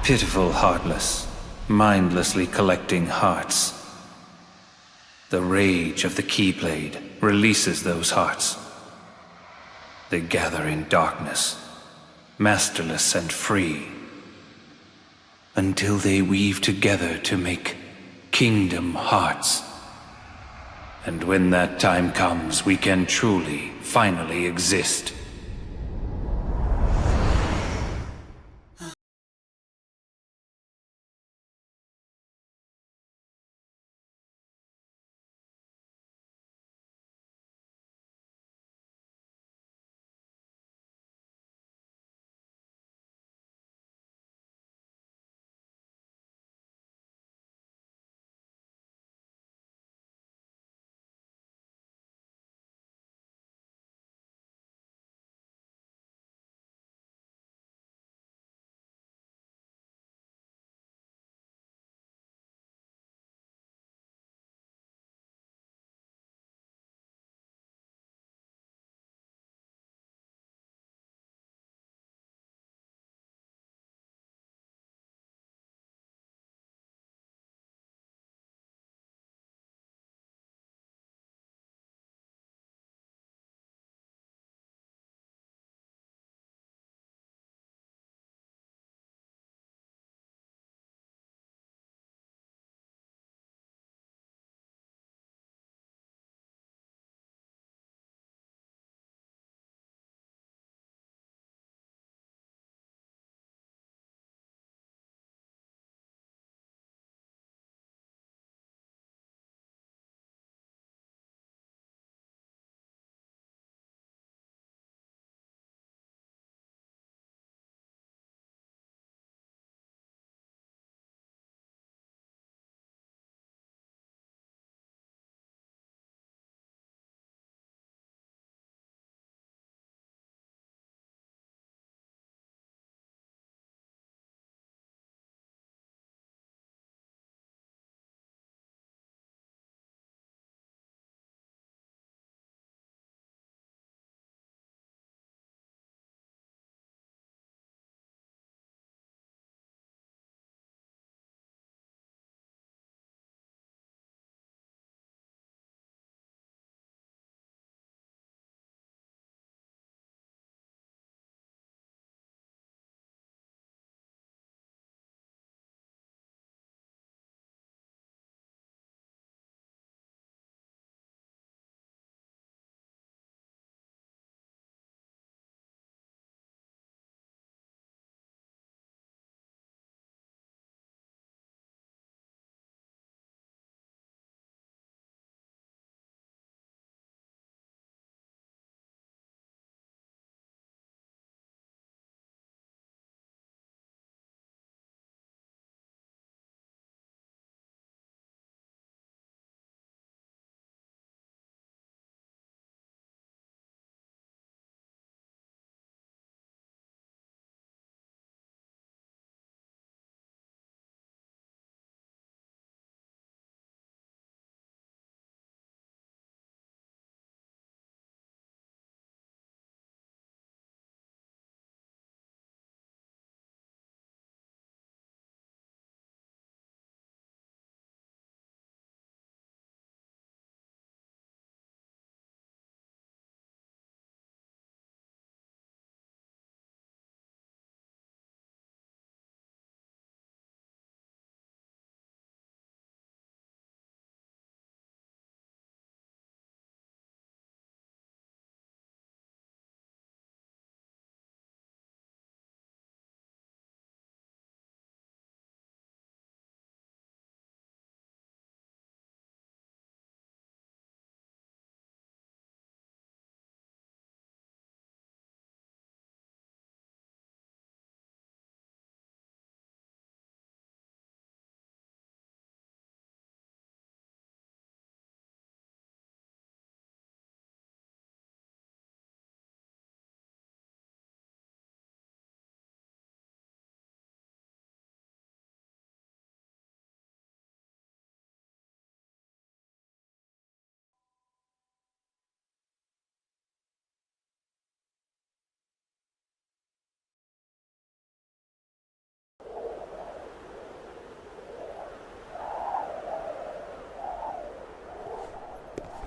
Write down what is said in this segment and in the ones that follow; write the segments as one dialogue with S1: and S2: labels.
S1: Pitiful, heartless, mindlessly collecting hearts. The rage of the Keyblade releases those hearts. They gather in darkness, masterless and free, until they weave together to make kingdom hearts. And when that time comes, we can truly, finally exist.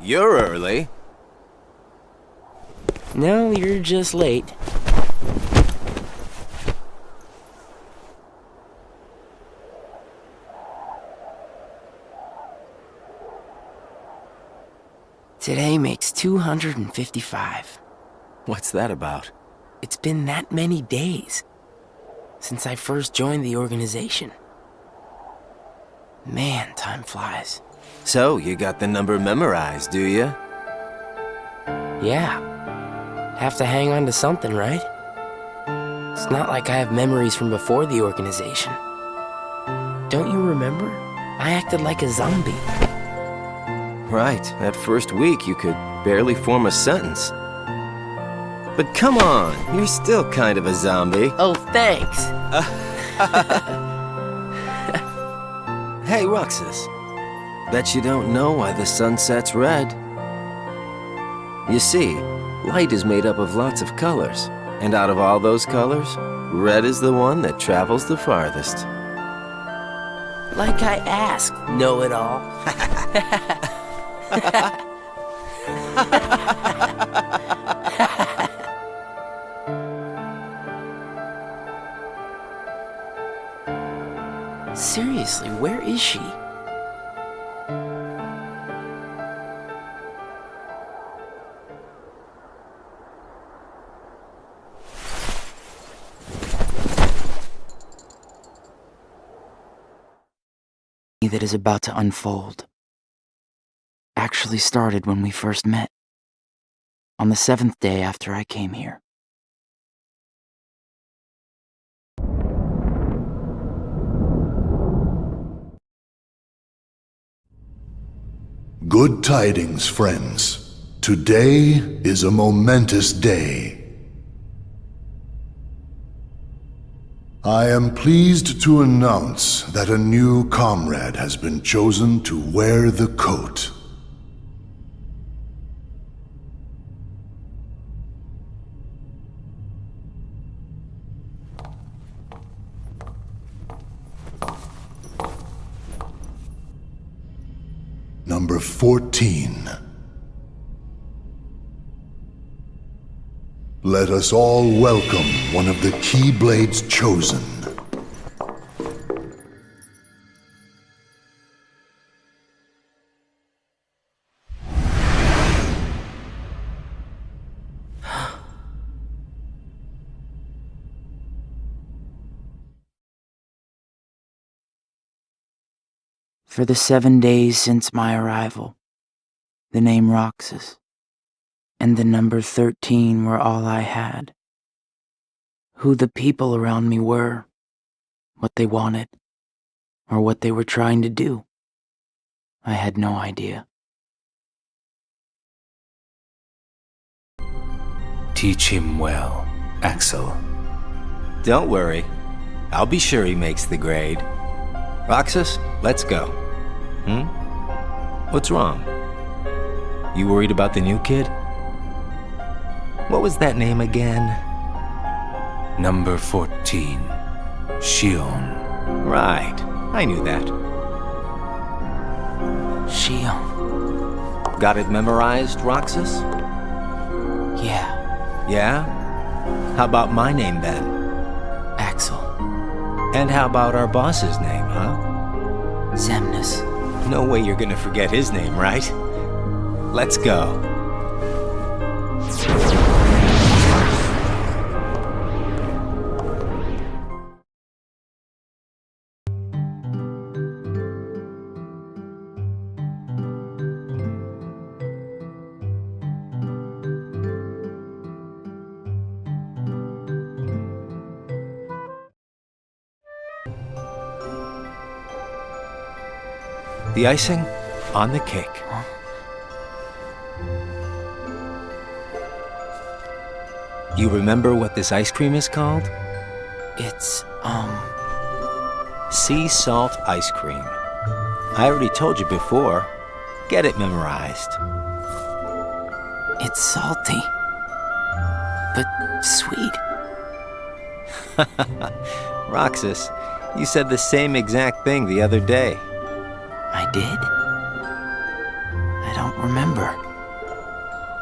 S2: you're early.
S3: No, you're just late. Today makes 255.
S2: What's that about?
S3: It's been that many days since I first joined the organization. Man, time flies.
S2: So, you got the number memorized, do you?
S3: Yeah. Have to hang on to something, right? It's not like I have memories from before the organization. Don't you remember? I acted like a zombie.
S2: Right, that first week you could barely form a sentence. But come on, you're still kind of a zombie.
S3: Oh, thanks.
S2: Hey, Roxas. Bet you don't know why the sun sets red. You see, light is made up of lots of colors. And out of all those colors, red is the one that travels the farthest.
S3: Like I asked, know-it-all. Seriously, where is she? That is about to unfold actually started when we first met, on the 7th day after I came here.
S4: Good tidings, friends. Today is a momentous day. I am pleased to announce that a new comrade has been chosen to wear the coat. Number 14. Let us all welcome one of the Keyblade's chosen.
S3: For the 7 days since my arrival, the name Roxas and the number 13 were all I had. Who the people around me were, what they wanted, or what they were trying to do, I had no idea.
S1: Teach him well, Axel.
S2: Don't worry. I'll be sure he makes the grade. Roxas, let's go. What's wrong? You worried about the new kid? What was that name again?
S1: Number 14, Shion.
S2: Right, I knew that.
S3: Shion.
S2: Got it memorized, Roxas?
S3: Yeah.
S2: Yeah? How about my name then?
S3: Axel.
S2: And how about our boss's name, huh?
S3: Zemnis.
S2: No way you're gonna forget his name, right? Let's go. The icing on the cake.
S3: Huh?
S2: You remember what this ice cream is called?
S3: It's,
S2: Sea salt ice cream. I already told you before. Get it memorized.
S3: it's salty, but sweet.
S2: Roxas, you said the same exact thing the other day.
S3: I did? I don't remember.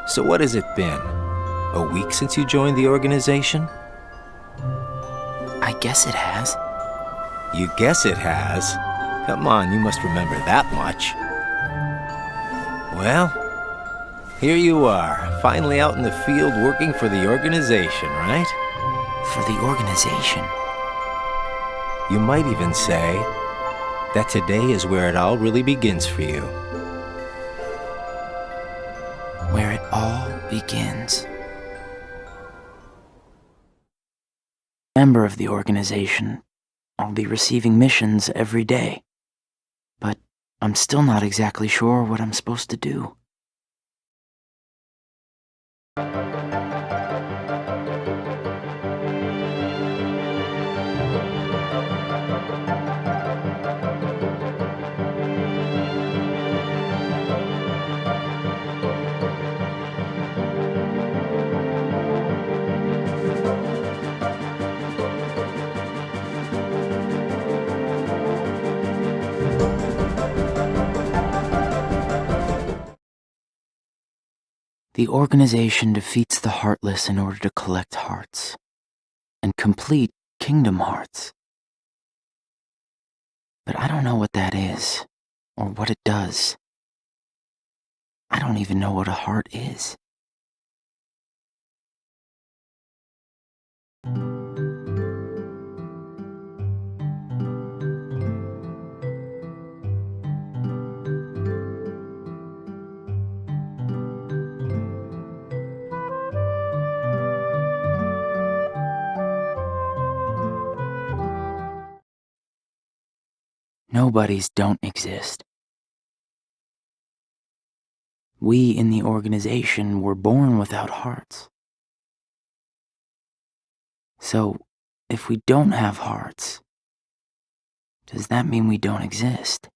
S2: So what has it been? A week since you joined the organization?
S3: I guess it has.
S2: You guess it has? Come on, you must remember that much. Well, here you are, finally out in the field working for the organization, right?
S3: For the organization?
S2: You might even say that today is where it all really begins for you.
S3: Where it all begins. Member of the organization, I'll be receiving missions every day. But I'm still not exactly sure what I'm supposed to do. The organization defeats the heartless in order to collect hearts and complete kingdom hearts. But I don't know what that is or what it does. I don't even know what a heart is. Nobodies don't exist. We in the organization were born without hearts. So, if we don't have hearts, does that mean we don't exist?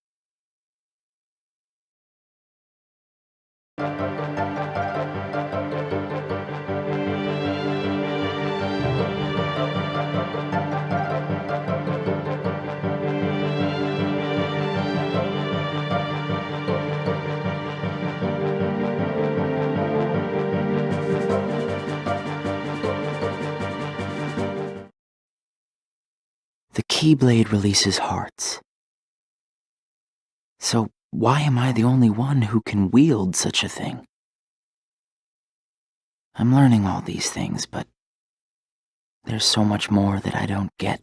S3: The Keyblade releases hearts. So why am I the only one who can wield such a thing? I'm learning all these things, but there's so much more that I don't get.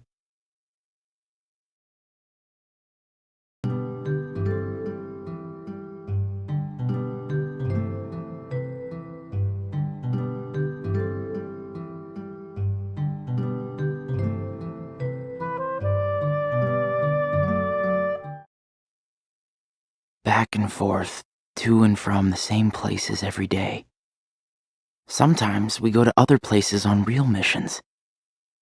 S3: Back and forth, to and from the same places every day. Sometimes we go to other places on real missions,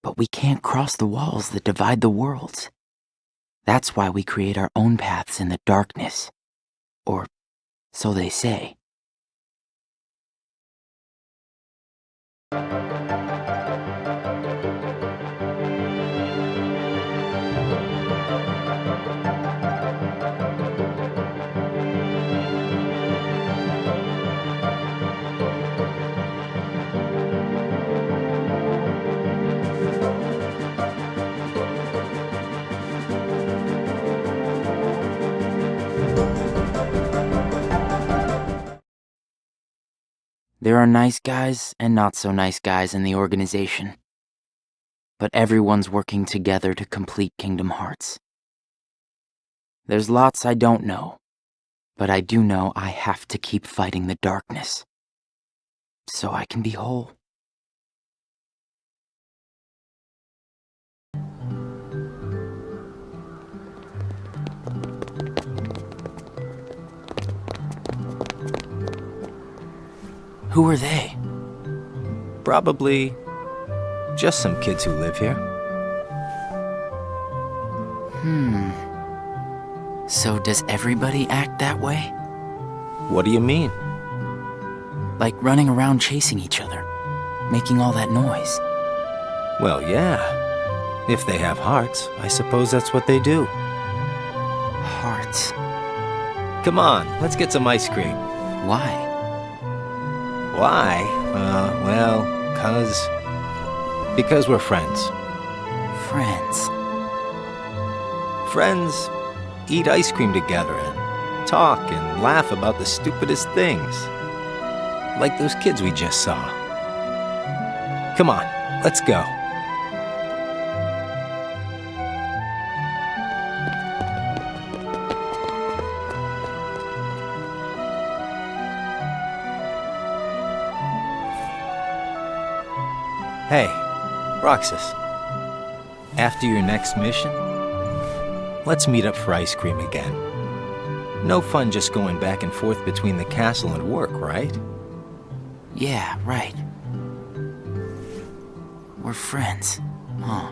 S3: but we can't cross the walls that divide the worlds. That's why we create our own paths in the darkness. Or so they say. There are nice guys and not so nice guys in the organization. But everyone's working together to complete Kingdom Hearts. There's lots I don't know, but I do know I have to keep fighting the darkness, so I can be whole. Who are they?
S2: Probably just some kids who live here.
S3: So does everybody act that way?
S2: What do you mean?
S3: Like running around chasing each other, making all that noise?
S2: Well, yeah. If they have hearts, I suppose that's what they do.
S3: Hearts.
S2: Come on, let's get some ice cream.
S3: Why?
S2: Why? Because we're friends.
S3: Friends.
S2: Friends eat ice cream together and talk and laugh about the stupidest things. Like those kids we just saw. Come on, let's go. Hey, Roxas. After your next mission, let's meet up for ice cream again. No fun just going back and forth between the castle and work, right?
S3: Yeah, right. We're friends, huh?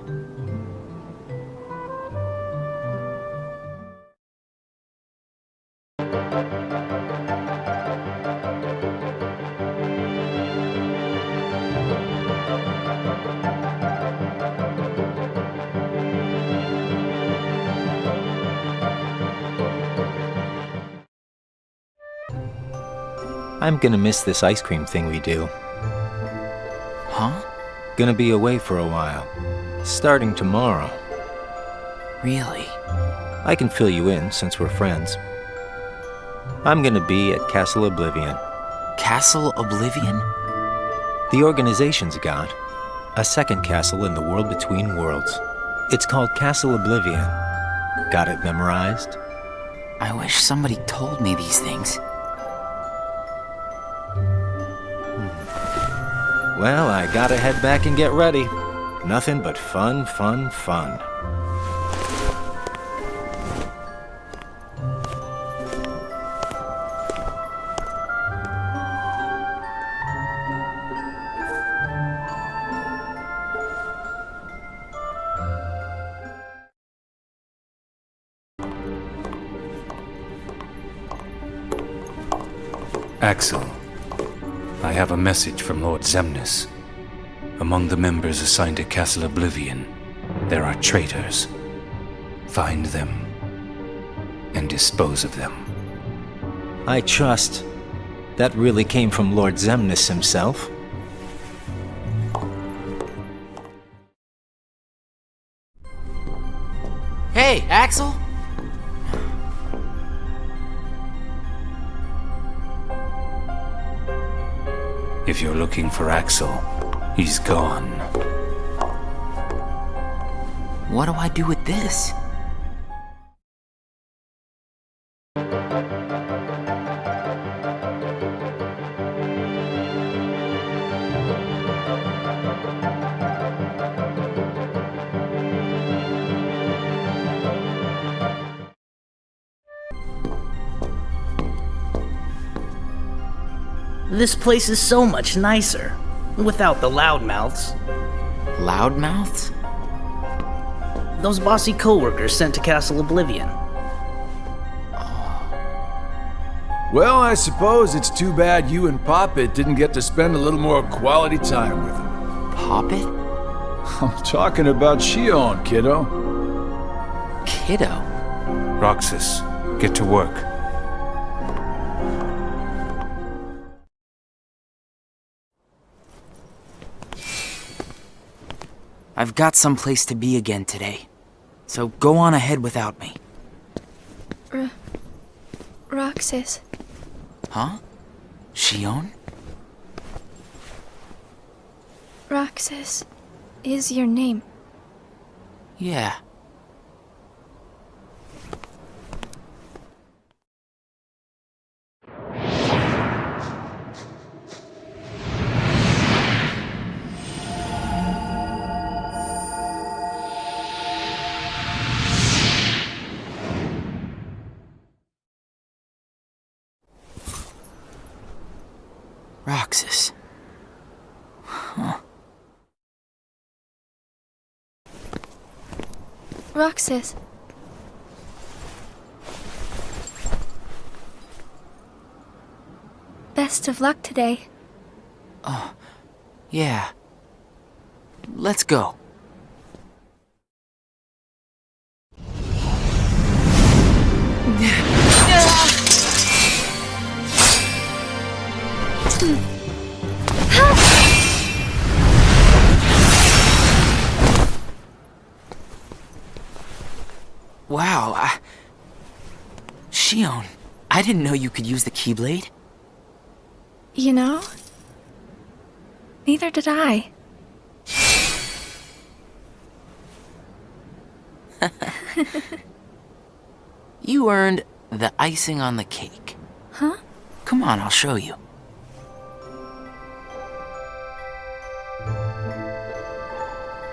S2: I'm gonna miss this ice cream thing we do.
S3: Huh?
S2: Gonna be away for a while. Starting tomorrow.
S3: Really?
S2: I can fill you in since we're friends. I'm gonna be at Castle Oblivion.
S3: Castle Oblivion?
S2: The organization's got a second castle in the world between worlds. It's called Castle Oblivion. Got it memorized?
S3: I wish somebody told me these things.
S2: Well, I gotta head back and get ready. Nothing but fun, fun, fun.
S1: Axel, I have a message from Lord Xemnas. Among the members assigned to Castle Oblivion, there are traitors. Find them and dispose of them.
S2: I trust that really came from Lord Xemnas himself.
S3: Hey, Axel?
S1: If you're looking for Axel, he's gone.
S3: What do I do with this?
S5: This place is so much nicer, without the loudmouths.
S3: Loudmouths?
S5: Those bossy coworkers sent to Castle Oblivion.
S6: Well, I suppose it's too bad you and Poppet didn't get to spend a little more quality time with him.
S3: Poppet?
S6: I'm talking about Shion, kiddo.
S3: Kiddo?
S1: Roxas, get to work.
S3: I've got someplace to be again today, so go on ahead without me.
S7: Roxas.
S3: Huh? Shion?
S7: Roxas is your name.
S3: Yeah. Roxas. Huh.
S7: Roxas. Best of luck today.
S3: Oh, yeah. Let's go. Wow, Shion, I didn't know you could use the Keyblade.
S7: You know? Neither did I.
S3: You earned the icing on the cake.
S7: Huh?
S3: Come on, I'll show you.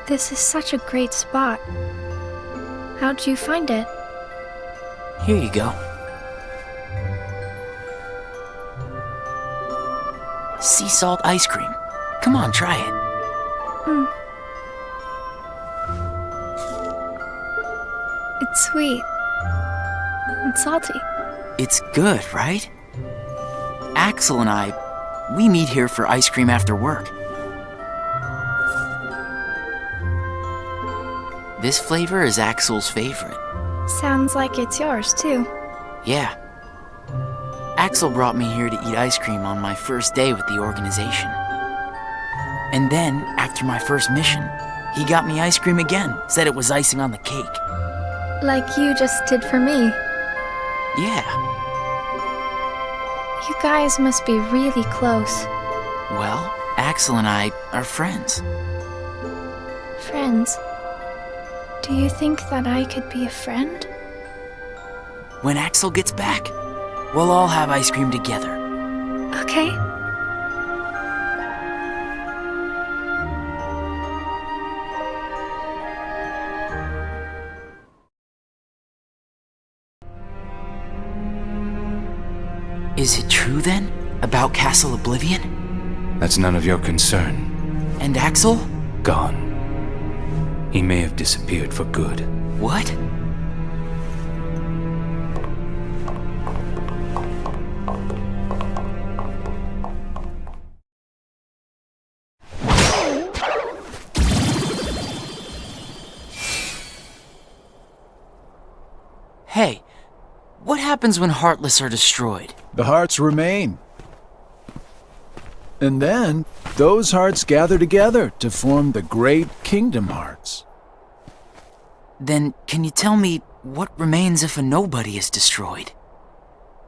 S7: This is such a great spot. How'd you find it?
S3: Here you go. Sea salt ice cream. Come on, try it.
S7: It's sweet. And salty.
S3: It's good, right? Axel and I, we meet here for ice cream after work. This flavor is Axel's favorite.
S7: Sounds like it's yours, too.
S3: Yeah. Axel brought me here to eat ice cream on my first day with the organization. And then, after my first mission, he got me ice cream again, said it was icing on the cake.
S7: Like you just did for me.
S3: Yeah.
S7: You guys must be really close.
S3: Well, Axel and I are friends.
S7: Friends. Do you think that I could be a friend?
S3: When Axel gets back, we'll all have ice cream together.
S7: Okay.
S3: Is it true then, about Castle Oblivion?
S1: That's none of your concern.
S3: And Axel?
S1: Gone. He may have disappeared for good.
S3: What? Hey, what happens when Heartless are destroyed?
S6: The hearts remain. And then, those hearts gather together to form the great Kingdom Hearts.
S3: Then, can you tell me what remains if a nobody is destroyed?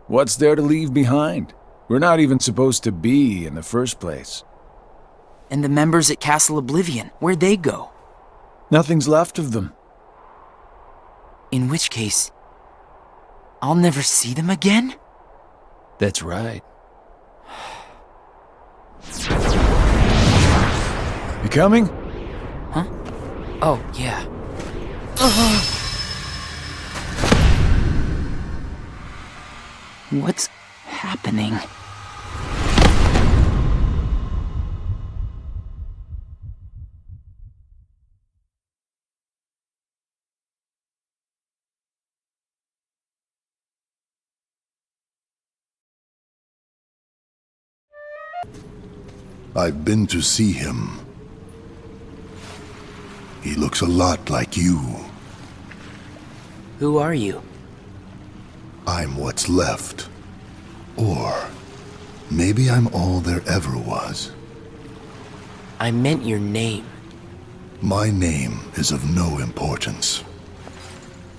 S6: What's there to leave behind? We're not even supposed to be in the first place.
S3: And the members at Castle Oblivion, where'd they go?
S6: Nothing's left of them.
S3: In which case, I'll never see them again?
S6: That's right. You coming?
S3: Huh? Oh, yeah. What's happening?
S4: I've been to see him. He looks a lot like you.
S3: Who are you?
S4: I'm what's left. Or maybe I'm all there ever was.
S3: I meant your name.
S4: My name is of no importance.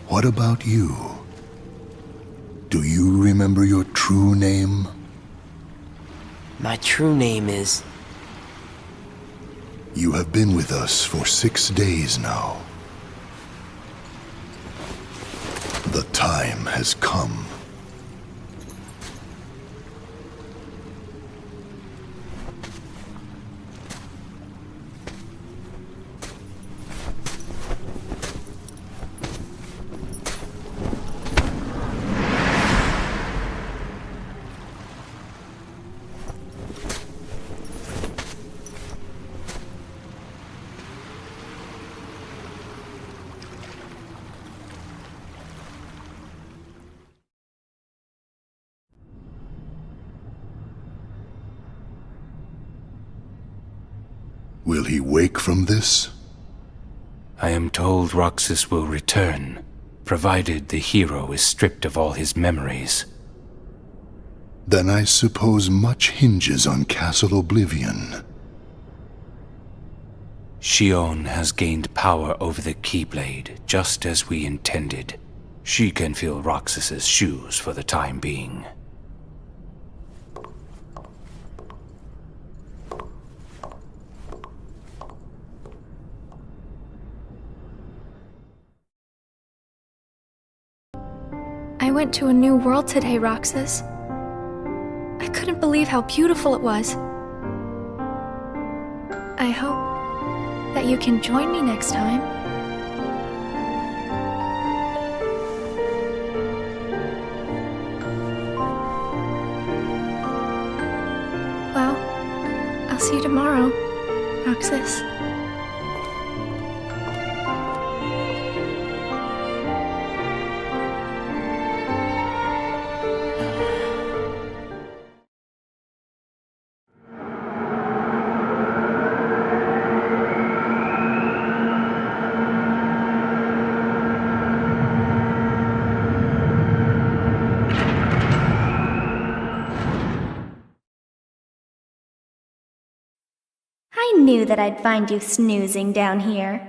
S4: What about you? Do you remember your true name?
S3: My true name is...
S4: You have been with us for 6 days now. The time has come. Will he wake from this?
S1: I am told Roxas will return, provided the hero is stripped of all his memories.
S4: Then I suppose much hinges on Castle Oblivion.
S1: Shion has gained power over the Keyblade, just as we intended. She can fill Roxas's shoes for the time being.
S7: I went to a new world today, Roxas. I couldn't believe how beautiful it was. I hope that you can join me next time. Well, I'll see you tomorrow, Roxas.
S8: I knew that I'd find you snoozing down here.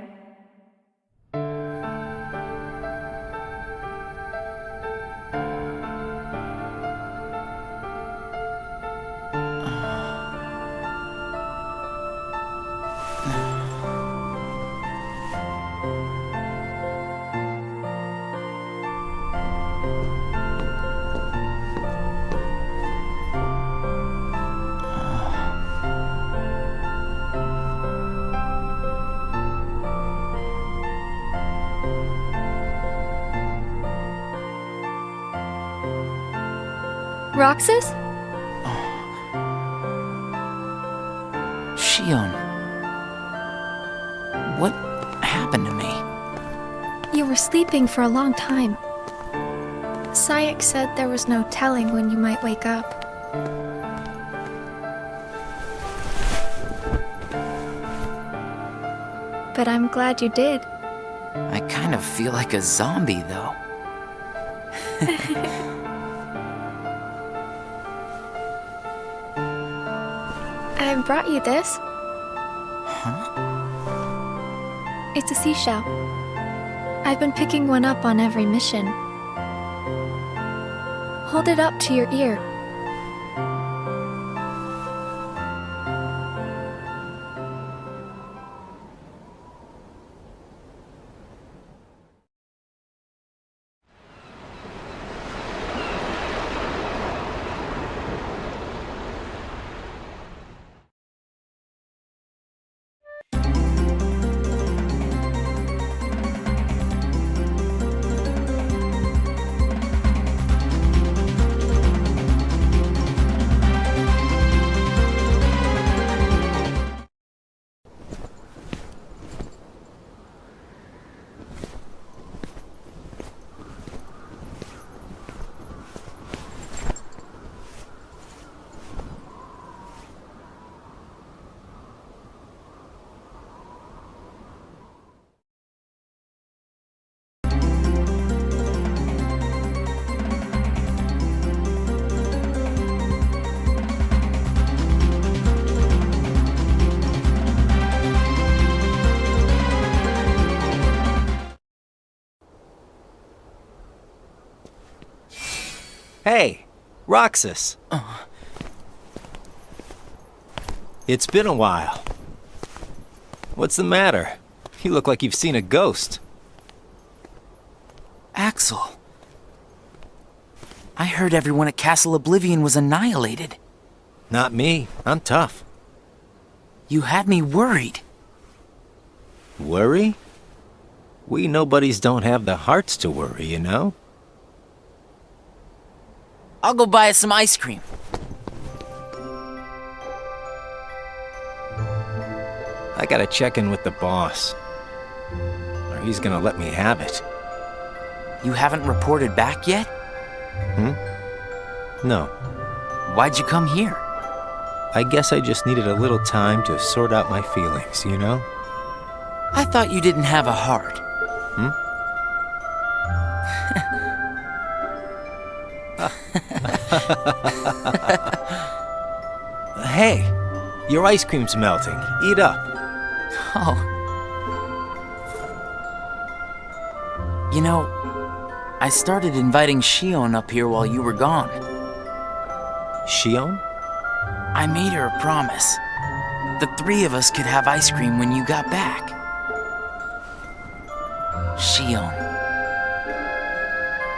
S7: Roxas?
S3: Shion. What happened to me?
S7: You were sleeping for a long time. Sayak said there was no telling when you might wake up. But I'm glad you did.
S3: I kind of feel like a zombie, though.
S7: I brought you this.
S3: Huh?
S7: It's a seashell. I've been picking one up on every mission. Hold it up to your ear.
S2: Hey, Roxas. It's been a while. What's the matter? You look like you've seen a ghost.
S3: Axel. I heard everyone at Castle Oblivion was annihilated.
S2: Not me. I'm tough.
S3: You had me worried.
S2: Worry? We nobodies don't have the hearts to worry, you know?
S3: I'll go buy us some ice cream.
S2: I gotta check in with the boss. Or he's gonna let me have it.
S3: You haven't reported back yet?
S2: No.
S3: Why'd you come here?
S2: I guess I just needed a little time to sort out my feelings, you know?
S3: I thought you didn't have a heart.
S2: Hey, your ice cream's melting. Eat up.
S3: Oh. You know, I started inviting Shion up here while you were gone.
S2: Shion?
S3: I made her a promise. The three of us could have ice cream when you got back. Shion.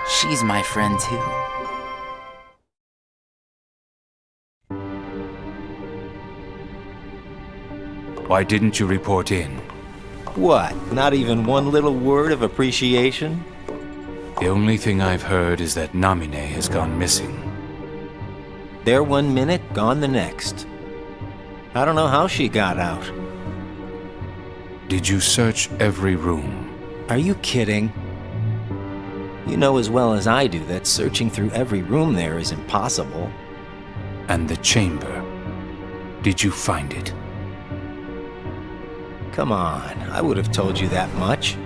S3: She's my friend too.
S1: Why didn't you report in?
S2: What? Not even one little word of appreciation?
S1: The only thing I've heard is that Namine has gone missing.
S2: There 1 minute, gone the next. I don't know how she got out.
S1: Did you search every room?
S2: Are you kidding? You know as well as I do that searching through every room there is impossible.
S1: And the chamber? Did you find it?
S2: Come on, I would have told you that much.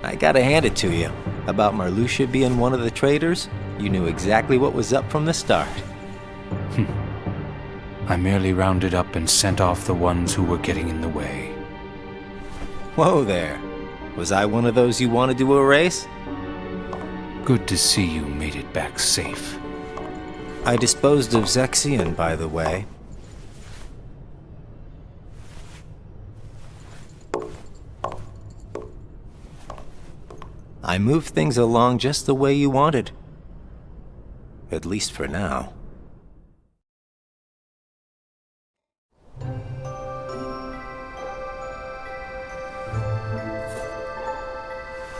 S2: I gotta hand it to you. About Marluxia being one of the traitors, you knew exactly what was up from the start.
S1: I merely rounded up and sent off the ones who were getting in the way.
S2: Whoa there. Was I one of those you wanted to erase?
S1: Good to see you made it back safe.
S2: I disposed of Zexion, by the way. I moved things along just the way you wanted. At least for now.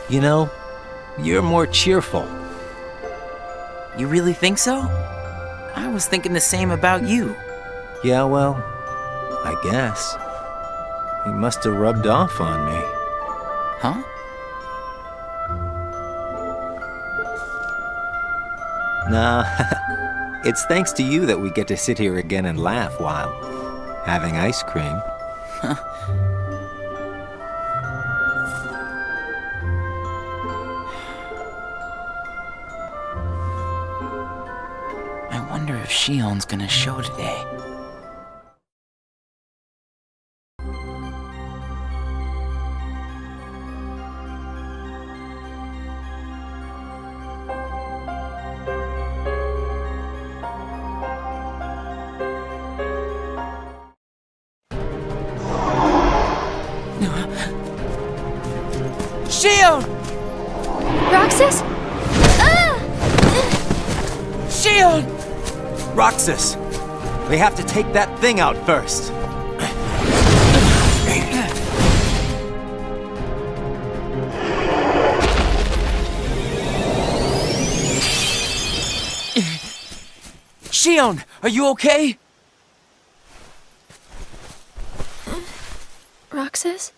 S2: You know, you're more cheerful.
S3: You really think so? I was thinking the same about you.
S2: Yeah, well, I guess. You must have rubbed off on me.
S3: Huh?
S2: Nah, it's thanks to you that we get to sit here again and laugh while having ice cream.
S3: I wonder if Shion's gonna show today. Shion!
S7: Roxas? Ah!
S3: Shion!
S2: Roxas! We have to take that thing out first.
S3: Shion, are you okay?
S7: Roxas?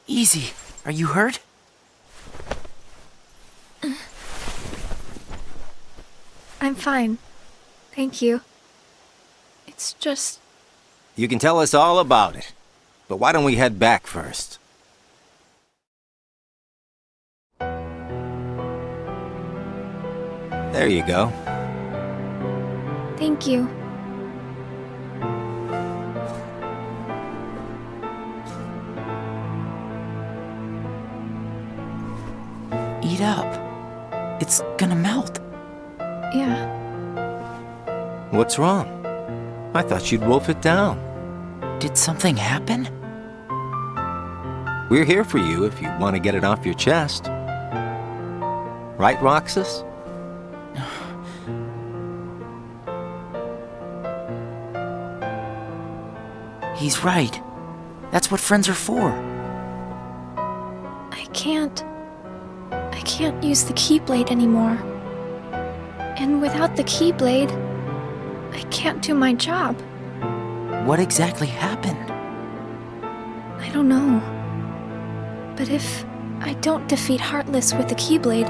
S3: Easy. Are you hurt?
S7: I'm fine. Thank you. It's just...
S2: You can tell us all about it. But why don't we head back first? There you go.
S7: Thank you.
S3: Eat up. It's gonna melt.
S7: Yeah.
S2: What's wrong? I thought you'd wolf it down.
S3: Did something happen?
S2: We're here for you if you want to get it off your chest. Right, Roxas?
S3: He's right. That's what friends are for.
S7: I can't use the Keyblade anymore. And without the Keyblade, I can't do my job.
S3: What exactly happened?
S7: I don't know. But if I don't defeat Heartless with the Keyblade,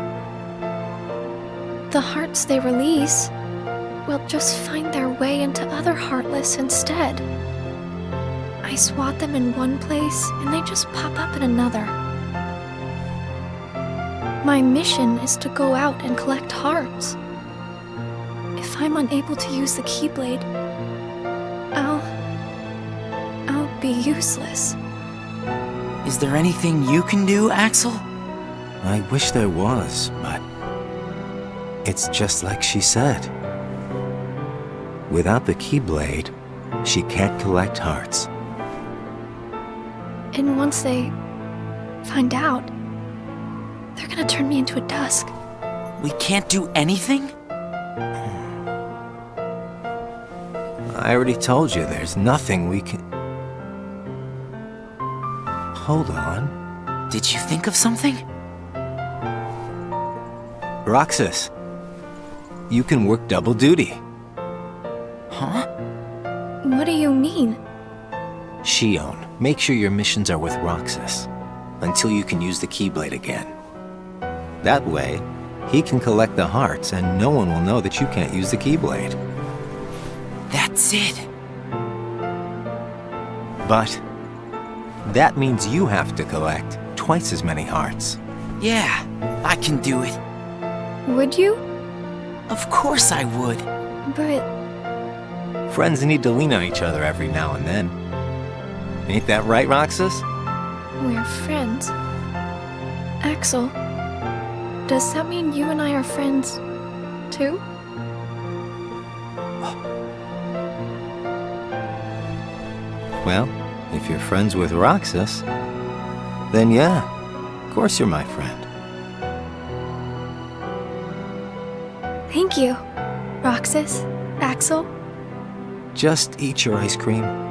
S7: the hearts they release will just find their way into other Heartless instead. I swat them in one place, and they just pop up in another. My mission is to go out and collect hearts. If I'm unable to use the Keyblade, I'll be useless.
S3: Is there anything you can do, Axel?
S2: I wish there was, but it's just like she said. Without the Keyblade, she can't collect hearts.
S7: And once they find out, they're gonna turn me into a dusk.
S3: We can't do anything?
S2: I already told you there's nothing we can... Hold on.
S3: Did you think of something?
S2: Roxas, you can work double duty.
S3: Huh?
S7: What do you mean?
S2: Shion, make sure your missions are with Roxas until you can use the Keyblade again. That way, he can collect the hearts and no one will know that you can't use the Keyblade.
S3: That's it.
S2: But that means you have to collect twice as many hearts.
S3: Yeah, I can do it.
S7: Would you?
S3: Of course I would.
S7: But
S2: Friends need to lean on each other every now and then. Ain't that right, Roxas?
S7: we're friends. Axel, does that mean you and I are friends, too?
S2: Well, if you're friends with Roxas, then yeah, of course you're my friend.
S7: Thank you, Roxas, Axel.
S2: Just eat your ice cream.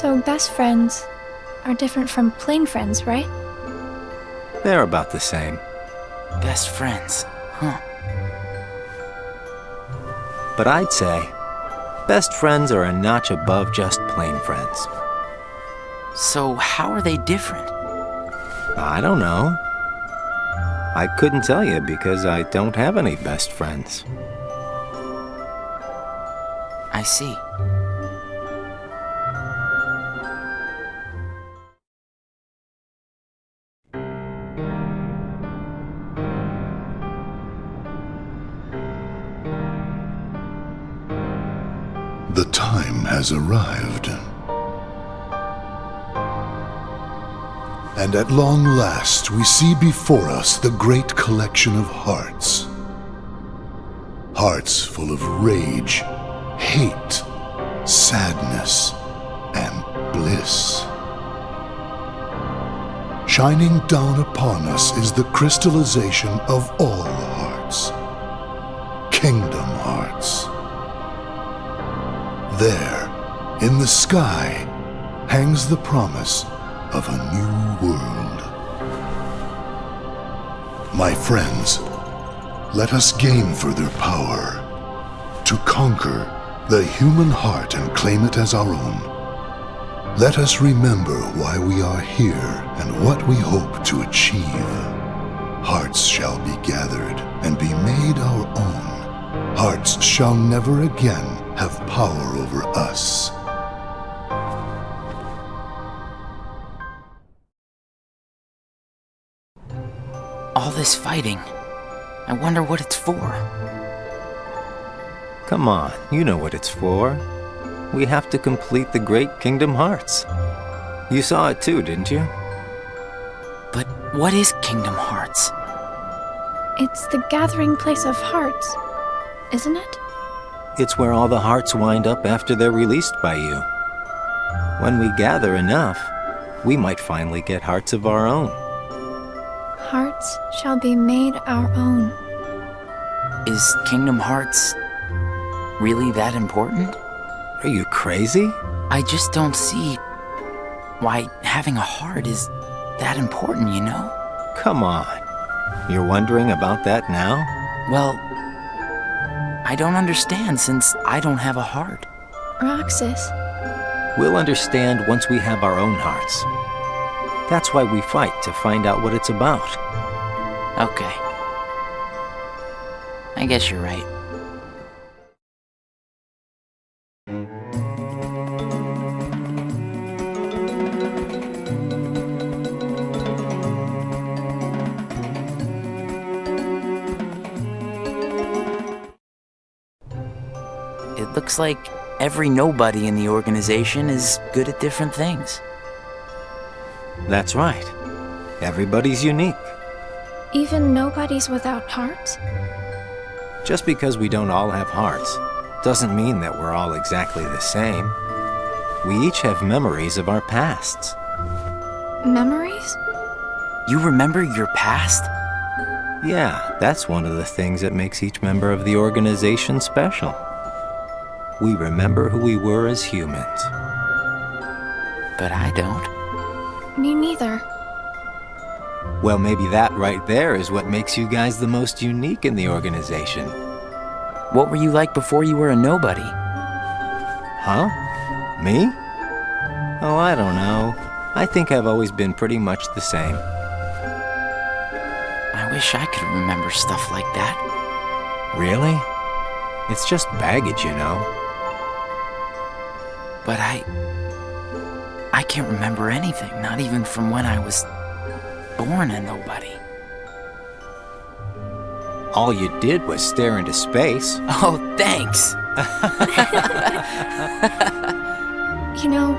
S7: So best friends are different from plain friends, right?
S2: They're about the same.
S3: Best friends, huh?
S2: But I'd say best friends are a notch above just plain friends.
S3: So how are they different?
S2: I don't know. I couldn't tell you because I don't have any best friends.
S3: I see.
S4: The time has arrived. And at long last we see before us the great collection of hearts. Hearts full of rage, hate, sadness, and bliss. Shining down upon us is the crystallization of all hearts. Kingdom Hearts. There, in the sky, hangs the promise of a new world. My friends, let us gain further power to conquer the human heart and claim it as our own. Let us remember why we are here and what we hope to achieve. Hearts shall be gathered and be made our own. Hearts shall never again have power over us.
S3: All this fighting. I wonder what it's for.
S2: Come on, you know what it's for. We have to complete the Great Kingdom Hearts. You saw it too, didn't you?
S3: But what is Kingdom Hearts?
S7: It's the gathering place of hearts, isn't it?
S2: It's where all the hearts wind up after they're released by you. When we gather enough, we might finally get hearts of our own.
S7: Hearts shall be made our own.
S3: Is Kingdom Hearts really that important?
S2: Are you crazy?
S3: I just don't see why having a heart is that important, you know?
S2: Come on. You're wondering about that now?
S3: Well, I don't understand since I don't have a heart.
S7: Roxas,
S2: We'll understand once we have our own hearts. That's why we fight, to find out what it's about.
S3: Okay. I guess you're right. It looks like every nobody in the organization is good at different things.
S2: That's right. Everybody's unique.
S7: even nobodies without hearts?
S2: Just because we don't all have hearts doesn't mean that we're all exactly the same. We each have memories of our pasts.
S7: Memories?
S3: You remember your past?
S2: Yeah, that's one of the things that makes each member of the organization special. We remember who we were as humans.
S3: But I don't.
S7: Me neither.
S2: Well, maybe that right there is what makes you guys the most unique in the organization.
S3: What were you like before you were a nobody?
S2: Huh? Me? Oh, I don't know. I think I've always been pretty much the same.
S3: I wish I could remember stuff like that.
S2: Really? It's just baggage, you know.
S3: But I can't remember anything, not even from when I was born a nobody.
S2: All you did was stare into space.
S3: Oh, thanks!
S7: You know,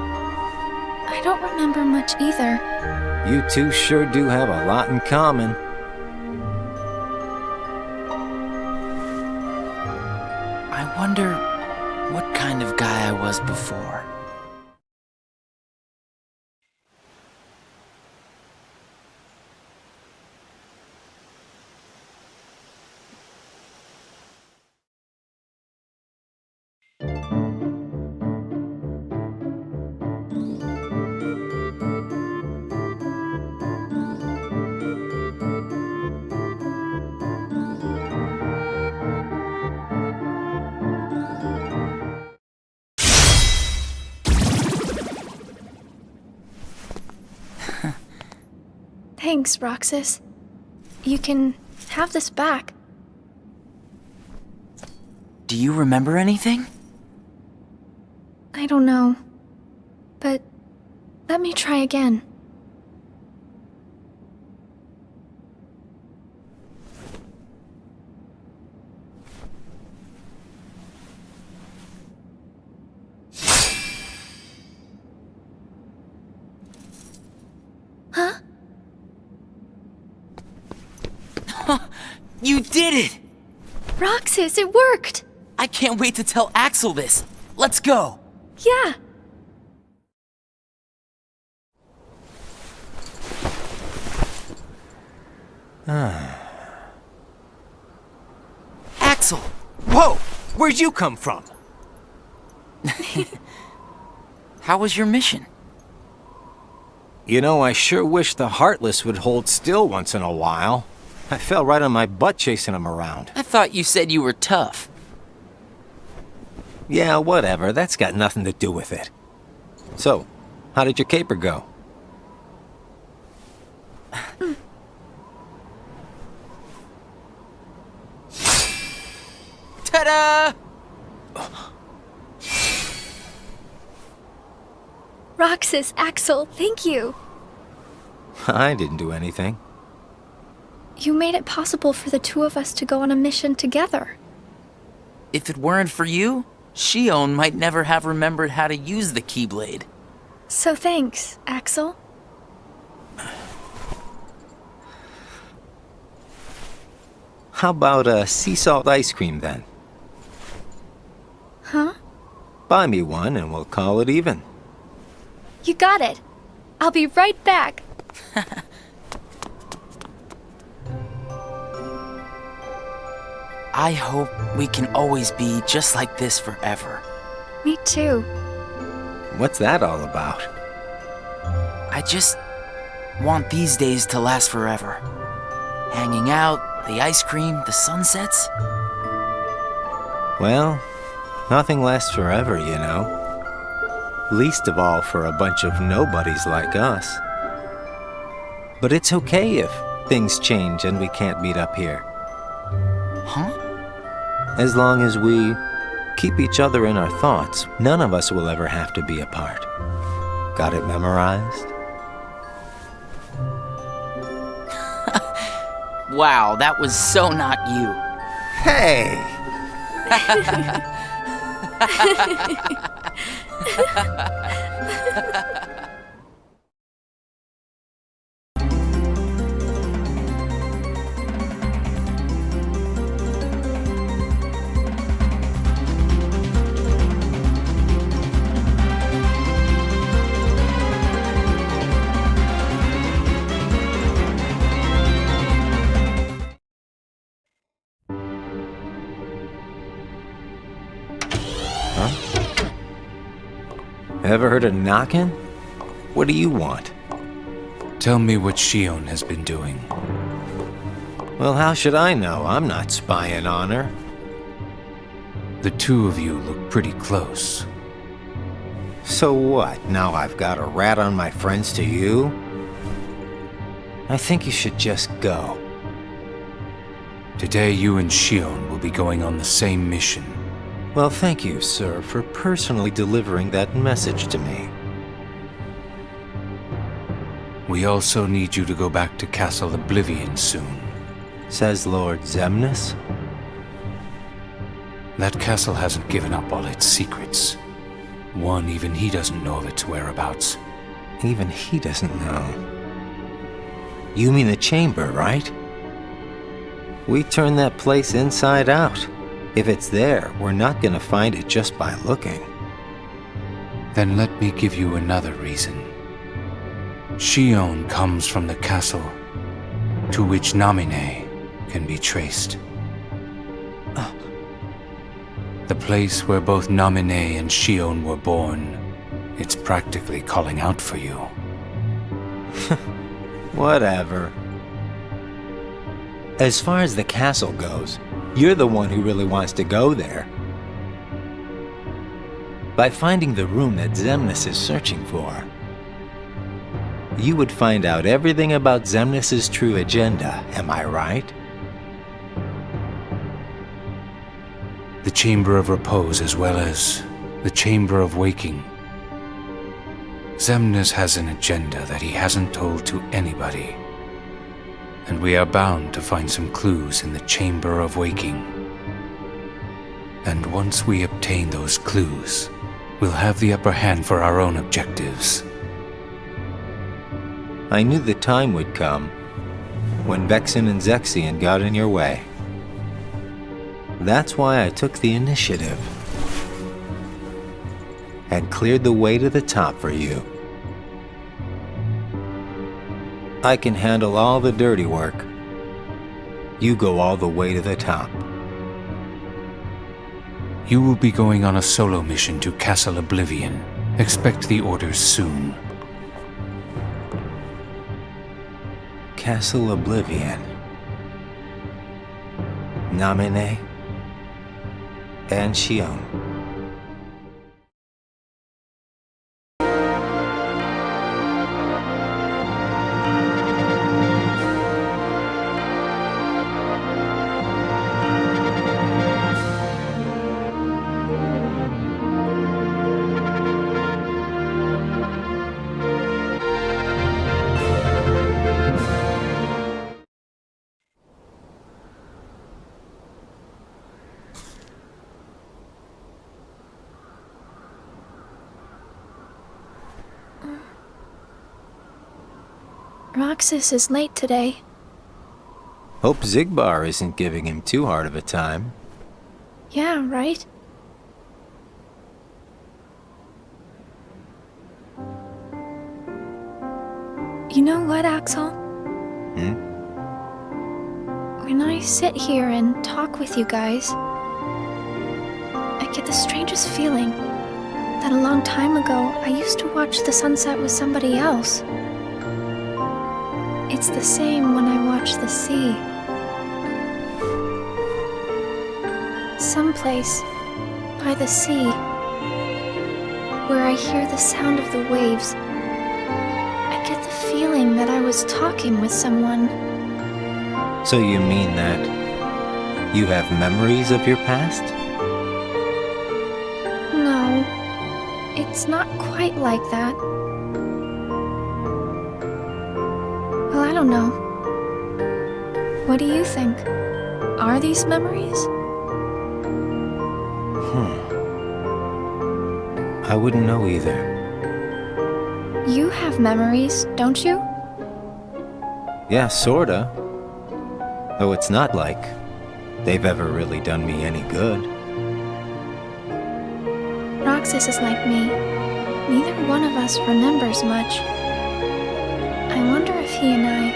S7: I don't remember much either.
S2: You two sure do have a lot in common.
S3: I wonder what kind of guy I was before.
S7: Thanks, Roxas. You can have this back.
S3: Do you remember anything?
S7: I don't know. But let me try again. Huh?
S3: You did it!
S7: Roxas, it worked!
S3: I can't wait to tell Axel this. Let's go!
S7: Yeah!
S3: Axel!
S2: Whoa! Where'd you come from?
S3: How was your mission?
S2: You know, I sure wish the Heartless would hold still once in a while. I fell right on my butt chasing them around.
S3: I thought you said you were tough.
S2: Yeah, whatever. That's got nothing to do with it. So, how did your caper go?
S3: Ta-da!
S7: Roxas, Axel, thank you!
S2: I didn't do anything.
S7: You made it possible for the two of us to go on a mission together.
S3: If it weren't for you, Shion might never have remembered how to use the Keyblade.
S7: So thanks, Axel.
S2: How about sea salt ice cream then?
S7: Huh?
S2: Buy me one and we'll call it even.
S7: You got it. I'll be right back.
S3: I hope we can always be just like this forever.
S7: Me too.
S2: What's that all about?
S3: I just want these days to last forever. Hanging out, the ice cream, the sunsets.
S2: Well, nothing lasts forever, you know. Least of all for a bunch of nobodies like us. But it's okay if things change and we can't meet up here.
S3: Huh?
S2: As long as we keep each other in our thoughts, none of us will ever have to be apart. Got it memorized?
S3: Wow, that was so not you.
S2: Hey! Ever heard of knocking? What do you want?
S1: Tell me what Shion has been doing.
S2: Well, how should I know? I'm not spying on her.
S1: The two of you look pretty close.
S2: So what? Now I've got a rat on my friends to you? I think you should just go.
S1: Today you and Shion will be going on the same mission.
S2: Well, thank you, sir, for personally delivering that message to me.
S1: We also need you to go back to Castle Oblivion soon.
S2: Says Lord Zemnis.
S1: That castle hasn't given up all its secrets. One, even he doesn't know of its whereabouts.
S2: Even he doesn't know. You mean the chamber, right? We turned that place inside out. If it's there, we're not gonna find it just by looking.
S1: Then let me give you another reason. Shion comes from the castle to which Namine can be traced. The place where both Namine and Shion were born. It's practically calling out for you.
S2: Whatever. As far as the castle goes, you're the one who really wants to go there. By finding the room that Zemnis is searching for, you would find out everything about Zemnis's true agenda, am I right?
S1: The Chamber of Repose as well as the Chamber of Waking. Zemnis has an agenda that he hasn't told to anybody. And we are bound to find some clues in the Chamber of Waking. And once we obtain those clues, we'll have the upper hand for our own objectives.
S2: I knew the time would come when Vexen and Zexion got in your way. That's why I took the initiative and cleared the way to the top for you. I can handle all the dirty work. You go all the way to the top.
S1: You will be going on a solo mission to Castle Oblivion. Expect the orders soon.
S2: Castle Oblivion. Namine and Shion.
S7: Roxas is late today.
S2: Hope Zigbar isn't giving him too hard of a time.
S7: Yeah, right? You know what, Axel? When I sit here and talk with you guys, I get the strangest feeling that a long time ago I used to watch the sunset with somebody else. It it's the same when I watch the sea. Someplace by the sea, where I hear the sound of the waves, I get the feeling that I was talking with someone.
S2: So you mean that you have memories of your past?
S7: No, it's not quite like that. Well, I don't know. What do you think? Are these memories?
S2: I wouldn't know either.
S7: You have memories, don't you?
S2: Yeah, sorta. Though it's not like they've ever really done me any good.
S7: Roxas is like me. Neither one of us remembers much. I wonder if he and I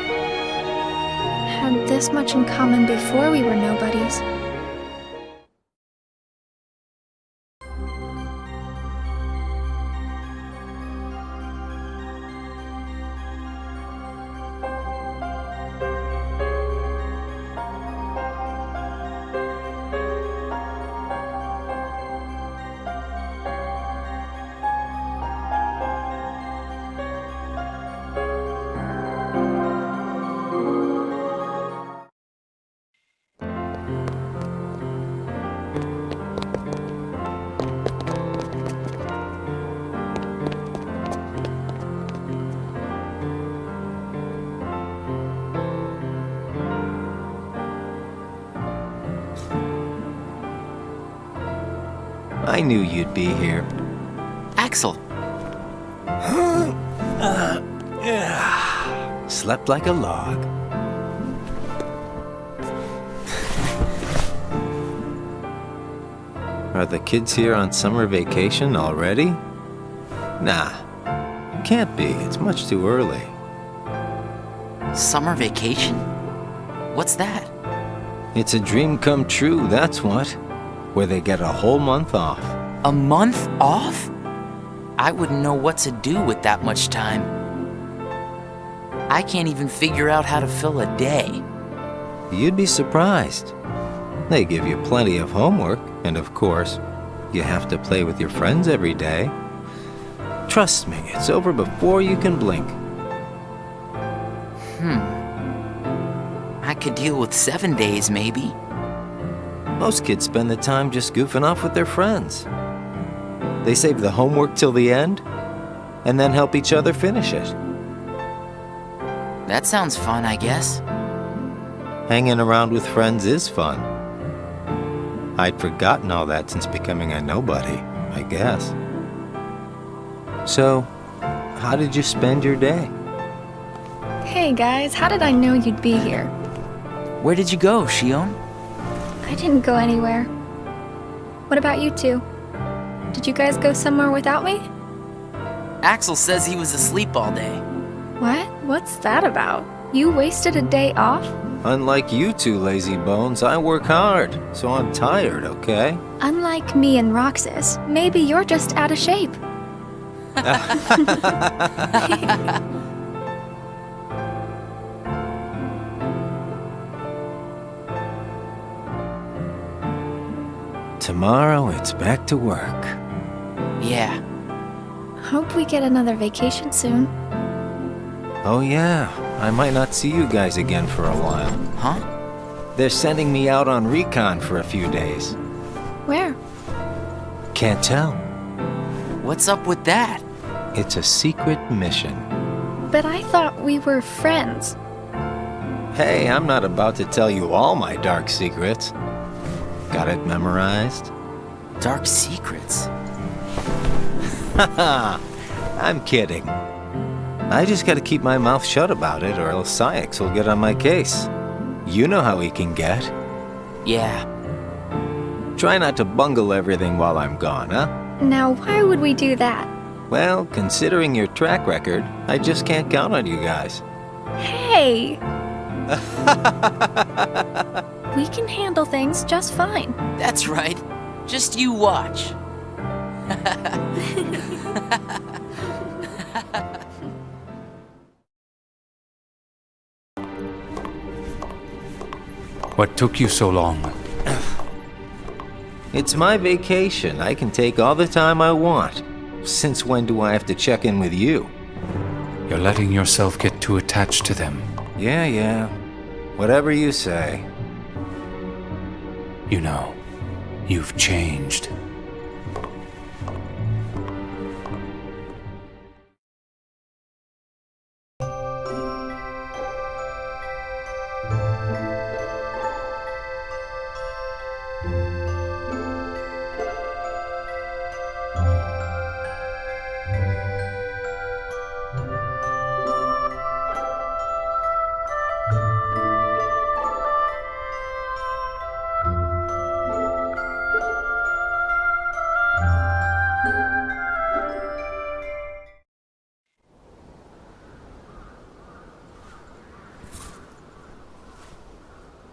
S7: had this much in common before we were nobodies.
S2: I knew you'd be here.
S3: Axel,
S2: Slept like a log. Are the kids here on summer vacation already? Nah, can't be. It's much too early.
S3: summer vacation? What's that?
S2: It's a dream come true, that's what. Where they get a whole month off.
S3: A month off? I wouldn't know what to do with that much time. I can't even figure out how to fill a day.
S2: You'd be surprised. They give you plenty of homework, and of course, you have to play with your friends every day. Trust me, it's over before you can blink.
S3: I could deal with 7 days, maybe.
S2: Most kids spend the time just goofing off with their friends. They save the homework till the end, and then help each other finish it.
S3: That sounds fun, I guess.
S2: Hanging around with friends is fun. I'd forgotten all that since becoming a nobody, I guess. So, how did you spend your day?
S7: Hey guys, how did I know you'd be here?
S3: Where did you go, Shion?
S7: I didn't go anywhere. What about you two? Did you guys go somewhere without me?
S3: Axel says he was asleep all day.
S7: What? What's that about? You wasted a day off?
S2: Unlike you two lazy bones, I work hard, so I'm tired, okay?
S7: Unlike me and Roxas, maybe you're just out of shape.
S2: Tomorrow, it's back to work.
S3: Yeah.
S7: Hope we get another vacation soon.
S2: Oh yeah, I might not see you guys again for a while.
S3: Huh?
S2: They're sending me out on recon for a few days.
S7: Where?
S2: Can't tell.
S3: What's up with that?
S2: It's a secret mission.
S7: But I thought we were friends.
S2: Hey, I'm not about to tell you all my dark secrets. Got it memorized?
S3: Dark secrets.
S2: Haha, I'm kidding. I just gotta keep my mouth shut about it, or else Sykes will get on my case. You know how he can get.
S3: Yeah.
S2: Try not to bungle everything while I'm gone, huh?
S7: Now, why would we do that?
S2: Well, considering your track record, I just can't count on you guys.
S7: Hey! We can handle things just fine.
S3: That's right. Just you watch.
S1: What took you so long?
S2: It's my vacation. I can take all the time I want. Since when do I have to check in with you?
S1: You're letting yourself get too attached to them.
S2: Yeah. Whatever you say.
S1: You know, you've changed.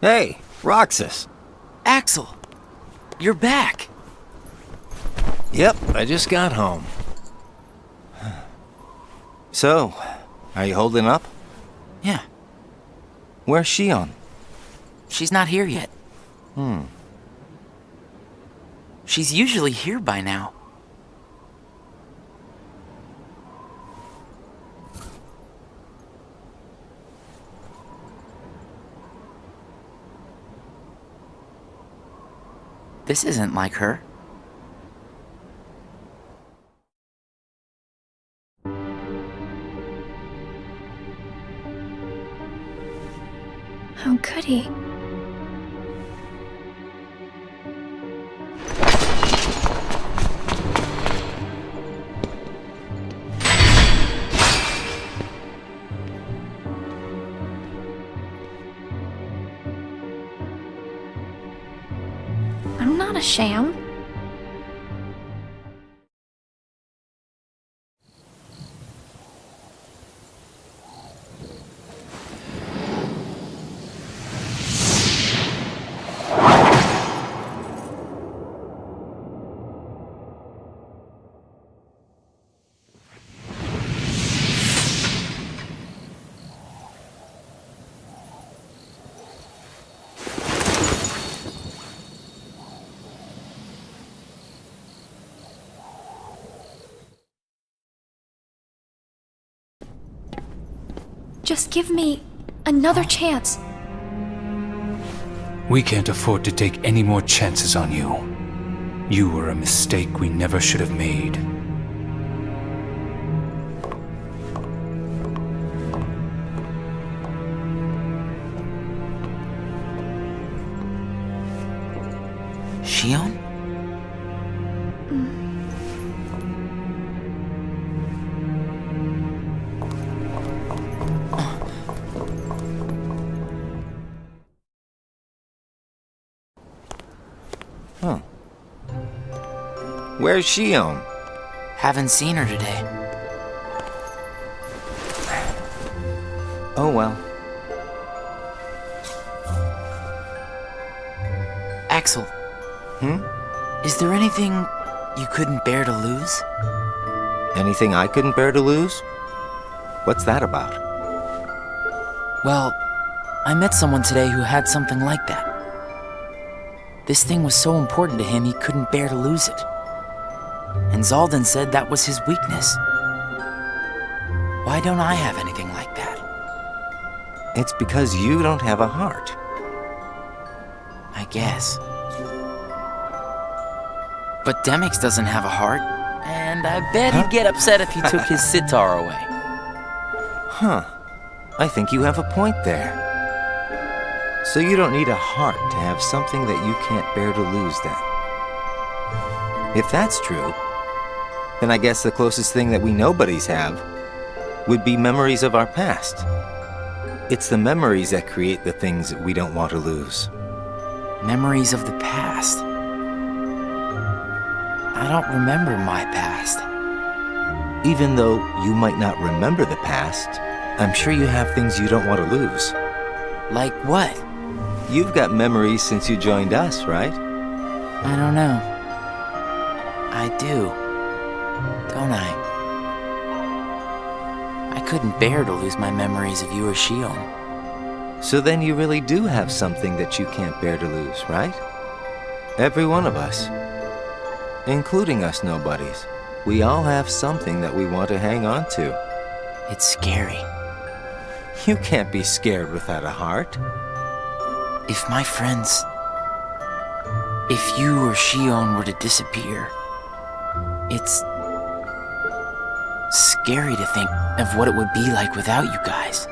S2: Hey, Roxas.
S3: Axel, you're back.
S2: Yep, I just got home. So, are you holding up?
S3: Yeah,
S2: Where's Shion?
S3: she's not here yet. She's usually here by now. This isn't like her.
S7: How could he? I'm not a sham. Just give me another chance.
S1: We can't afford to take any more chances on you. You were a mistake we never should have made.
S3: Shion?
S2: Where's Shion?
S3: Haven't seen her today.
S2: Oh well.
S3: Axel. Is there anything you couldn't bear to lose?
S2: Anything I couldn't bear to lose? What's that about?
S3: Well, I met someone today who had something like that. This thing was so important to him he couldn't bear to lose it. And Zaldan said that was his weakness. Why don't I have anything like that?
S2: It's because you don't have a heart.
S3: I guess. But Demix doesn't have a heart, and I bet he'd get upset if you took his sitar away.
S2: Huh. I think you have a point there. So you don't need a heart to have something that you can't bear to lose then. If that's true, then I guess the closest thing that we nobodies have would be memories of our past. It's the memories that create the things that we don't want to lose.
S3: Memories of the past. I don't remember my past.
S2: Even though you might not remember the past, I'm sure you have things you don't want to lose.
S3: Like what?
S2: You've got memories since you joined us, right?
S3: I don't know. I do, don't I? I couldn't bear to lose my memories of you or Shion.
S2: So then you really do have something that you can't bear to lose, right? Every one of us, including us nobodies, we all have something that we want to hang on to.
S3: It's scary.
S2: You can't be scared without a heart.
S3: If my friends... If you or Shion were to disappear, it's scary to think of what it would be like without you guys.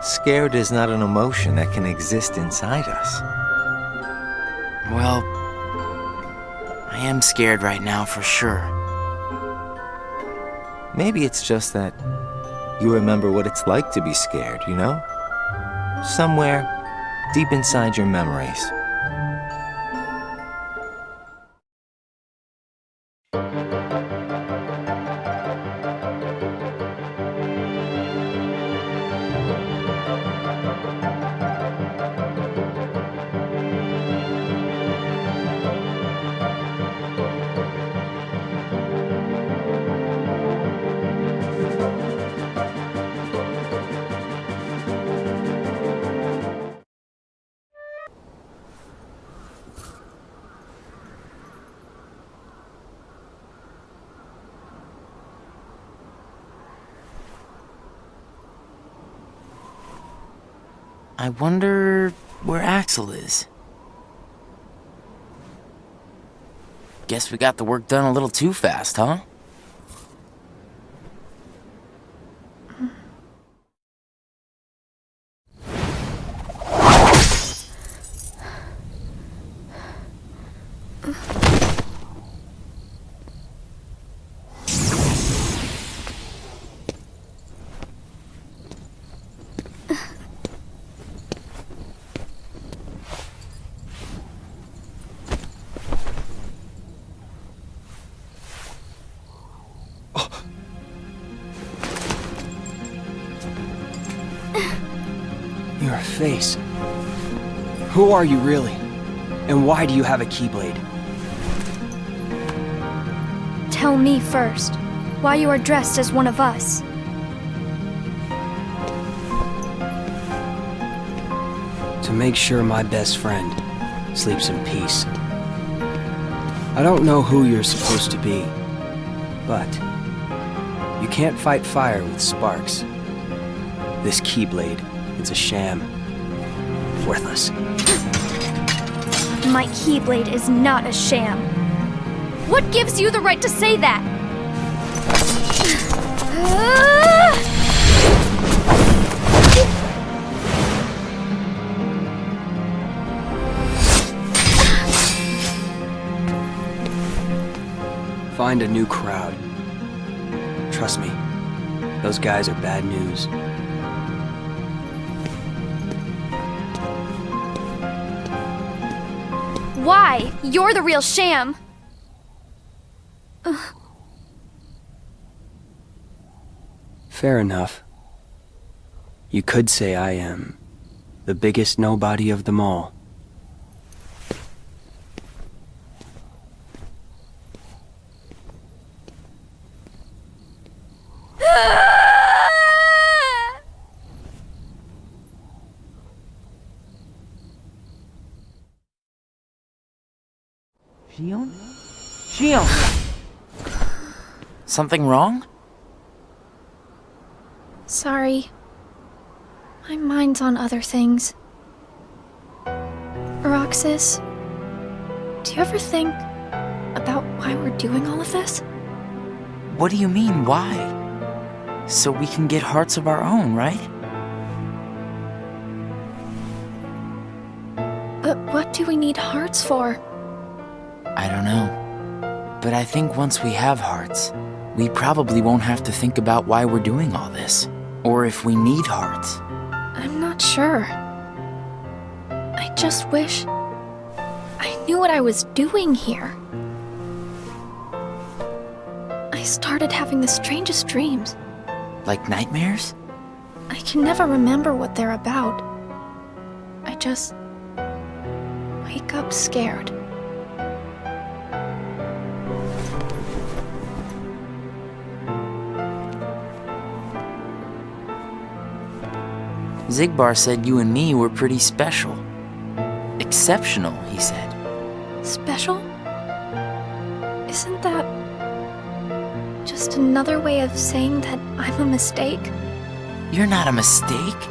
S2: Scared is not an emotion that can exist inside us.
S3: Well, I am scared right now for sure.
S2: Maybe it's just that you remember what it's like to be scared, you know? Somewhere deep inside your memories.
S3: I wonder where Axel is. Guess we got the work done a little too fast, huh?
S9: Your face. Who are you really? And why do you have a keyblade?
S10: Tell me first, why you are dressed as one of us.
S9: To make sure my best friend sleeps in peace. I don't know who you're supposed to be, but you can't fight fire with sparks. This keyblade, it's a sham. Worthless.
S10: My keyblade is not a sham. What gives you the right to say that?
S9: Find a new crowd. Trust me, those guys are bad news.
S10: Why? You're the real sham.
S9: Fair enough. You could say I am the biggest nobody of them all.
S3: Shion? Shion! Something wrong?
S7: Sorry. My mind's on other things. Roxas, do you ever think about why we're doing all of this?
S3: What do you mean, why? So we can get hearts of our own, right?
S7: But what do we need hearts for?
S3: I don't know. But I think once we have hearts, we probably won't have to think about why we're doing all this. Or if we need hearts.
S7: I'm not sure. I just wish I knew what I was doing here. I started having the strangest dreams.
S3: Like nightmares?
S7: I can never remember what they're about. I just wake up scared.
S3: Zigbar said you and me were pretty special. Exceptional, he said.
S7: Special? Isn't that just another way of saying that I'm a mistake?
S3: You're not a mistake.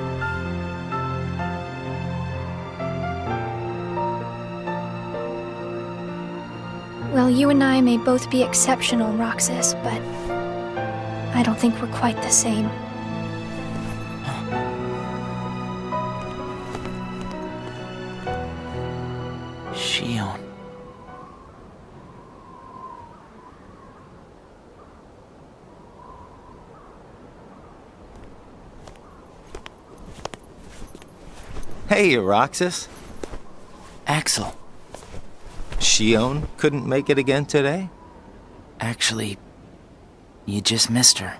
S7: Well, you and I may both be exceptional, Roxas, but I don't think we're quite the same.
S3: Shion.
S2: Hey, Roxas.
S3: Axel.
S2: Shion couldn't make it again today?
S3: Actually, you just missed her.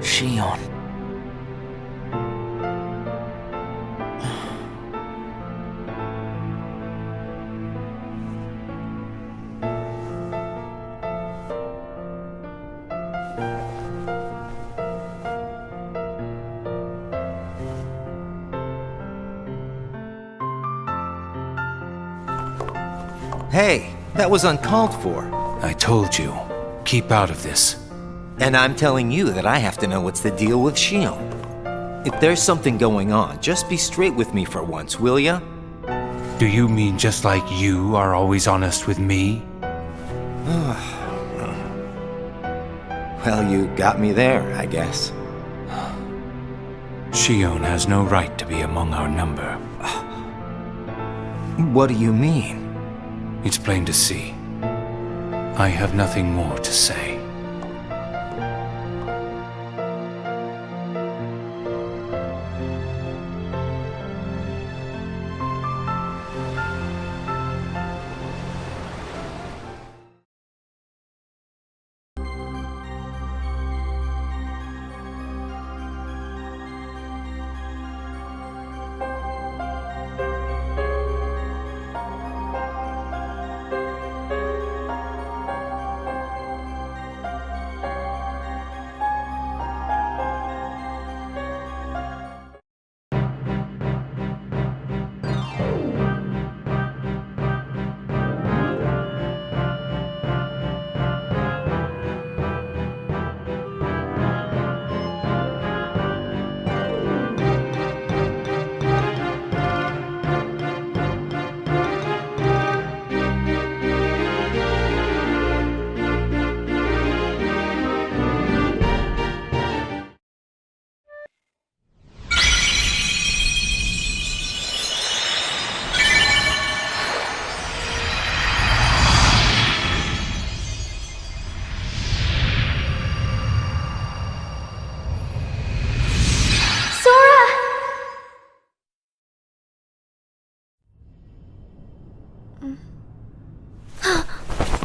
S3: Shion.
S2: Hey, that was uncalled for.
S1: I told you, keep out of this.
S2: And I'm telling you that I have to know what's the deal with Shion. If there's something going on, just be straight with me for once, will ya?
S1: Do you mean just like you are always honest with me?
S2: Well, you got me there, I guess.
S1: Shion has no right to be among our number.
S2: What do you mean?
S1: It's plain to see. I have nothing more to say.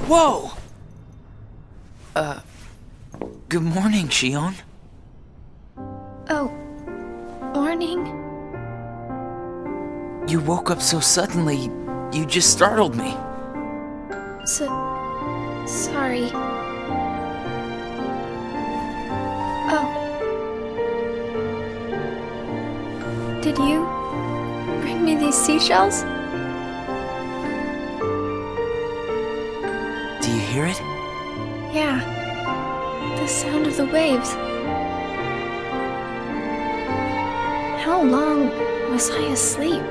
S3: Whoa! Good morning, Shion.
S7: Oh, morning?
S3: You woke up so suddenly, you just startled me.
S7: Sorry. Oh. Did you bring me these seashells?
S3: Do you hear it?
S7: Yeah. The sound of the waves. How long was I asleep?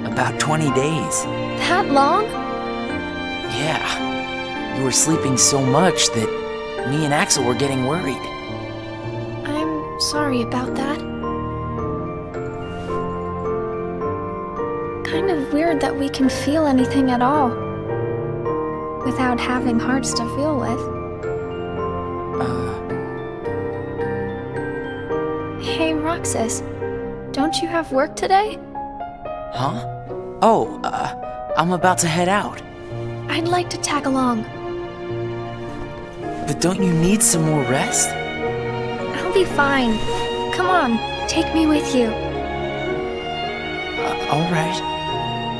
S3: About 20 days.
S7: That long?
S3: Yeah. You were sleeping so much that me and Axel were getting worried.
S7: I'm sorry about that. Kind of weird that we can feel anything at all without having hearts to feel with. Hey, Roxas, don't you have work today?
S3: Huh? Oh, I'm about to head out.
S7: I'd like to tag along.
S3: But don't you need some more rest?
S7: I'll be fine. Come on, take me with you.
S3: All right.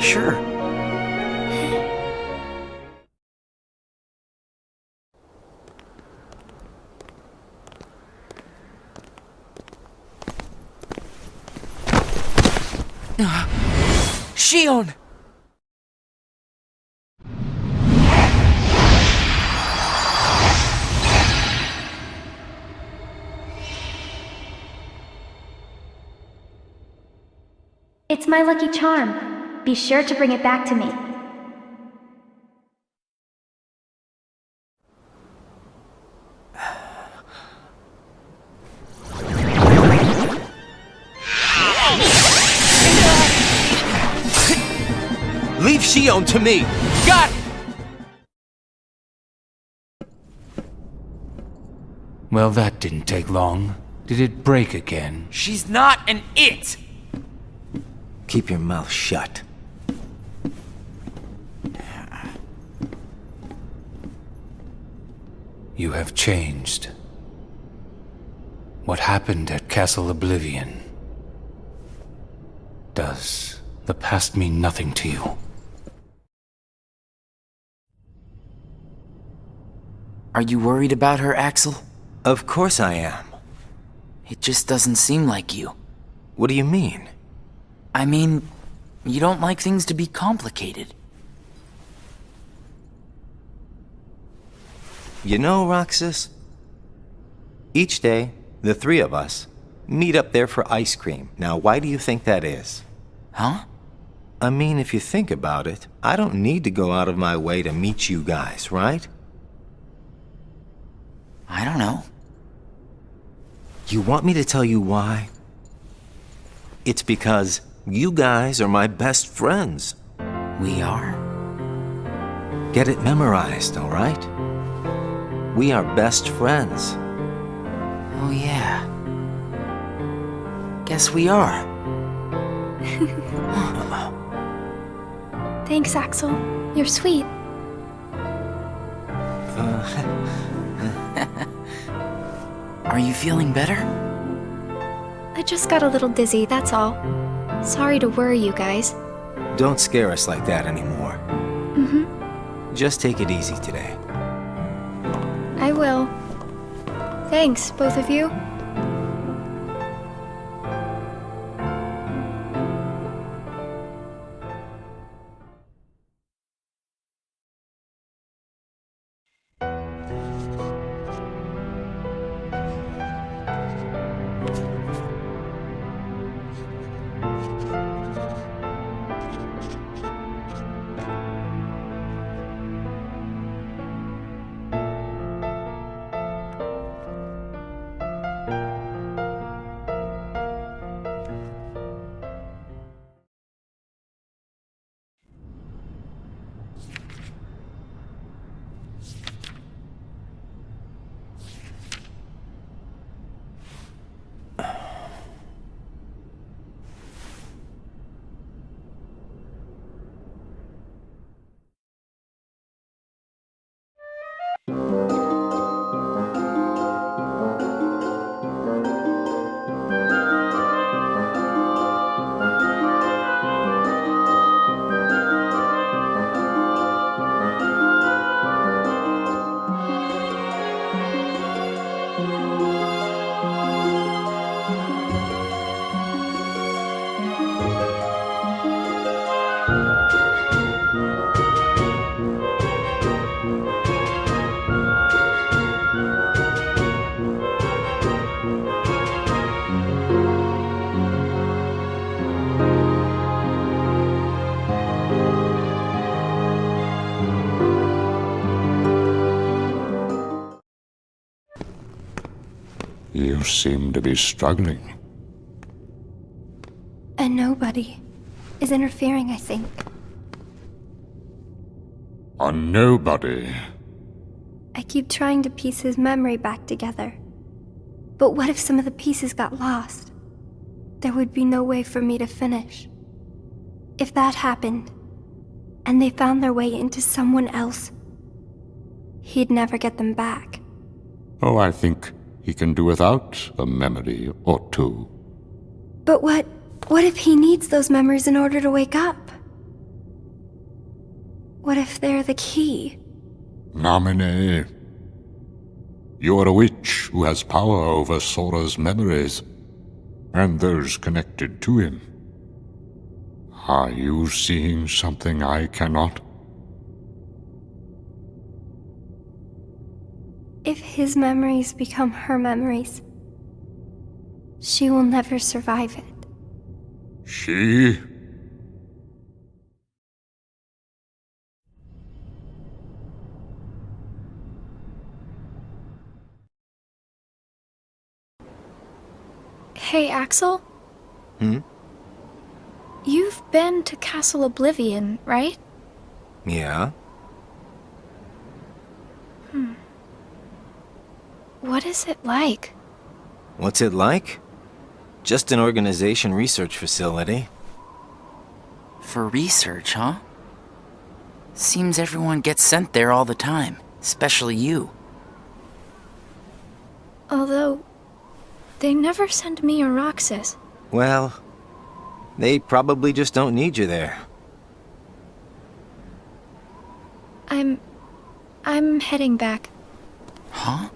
S3: Sure. Shion!
S8: It's my lucky charm. Be sure to bring it back to me.
S2: Leave Shion to me! Got it!
S1: Well, that didn't take long. Did it break again?
S3: She's not an it!
S2: Keep your mouth shut.
S1: You have changed. What happened at Castle Oblivion? Does the past mean nothing to you?
S3: Are you worried about her, Axel?
S2: Of course I am.
S3: It just doesn't seem like you.
S2: What do you mean?
S3: I mean, you don't like things to be complicated.
S2: You know, Roxas, each day, the three of us meet up there for ice cream. Now, why do you think that is?
S3: Huh?
S2: I mean, if you think about it, I don't need to go out of my way to meet you guys, right?
S3: I don't know.
S2: You want me to tell you why? It's because you guys are my best friends.
S3: We are?
S2: Get it memorized, all right? We are best friends.
S3: Oh, yeah. Guess we are.
S7: Thanks, Axel. You're sweet.
S3: Are you feeling better?
S7: I just got a little dizzy, that's all. Sorry to worry you guys.
S2: Don't scare us like that anymore.
S7: Mm-hmm.
S2: Just take it easy today.
S7: I will. Thanks, both of you.
S11: You seem to be struggling.
S8: And nobody is interfering, I think.
S11: A nobody?
S8: I keep trying to piece his memory back together. But what if some of the pieces got lost? There would be no way for me to finish. If that happened, and they found their way into someone else, he'd never get them back.
S11: Oh, I think he can do without a memory or two.
S8: But what if he needs those memories in order to wake up? What if they're the key?
S11: Namine. You're a witch who has power over Sora's memories, and those connected to him. Are you seeing something I cannot?
S8: If his memories become her memories, she will never survive it.
S11: She?
S7: Hey, Axel?
S2: Hmm?
S7: You've been to Castle Oblivion, right?
S2: Yeah?
S7: What is it like?
S2: What's it like? Just an organization research facility.
S3: For research, huh? Seems everyone gets sent there all the time, especially you.
S7: Although, they never send me or Roxas.
S2: Well, they probably just don't need you there.
S7: I'm heading back.
S3: Huh?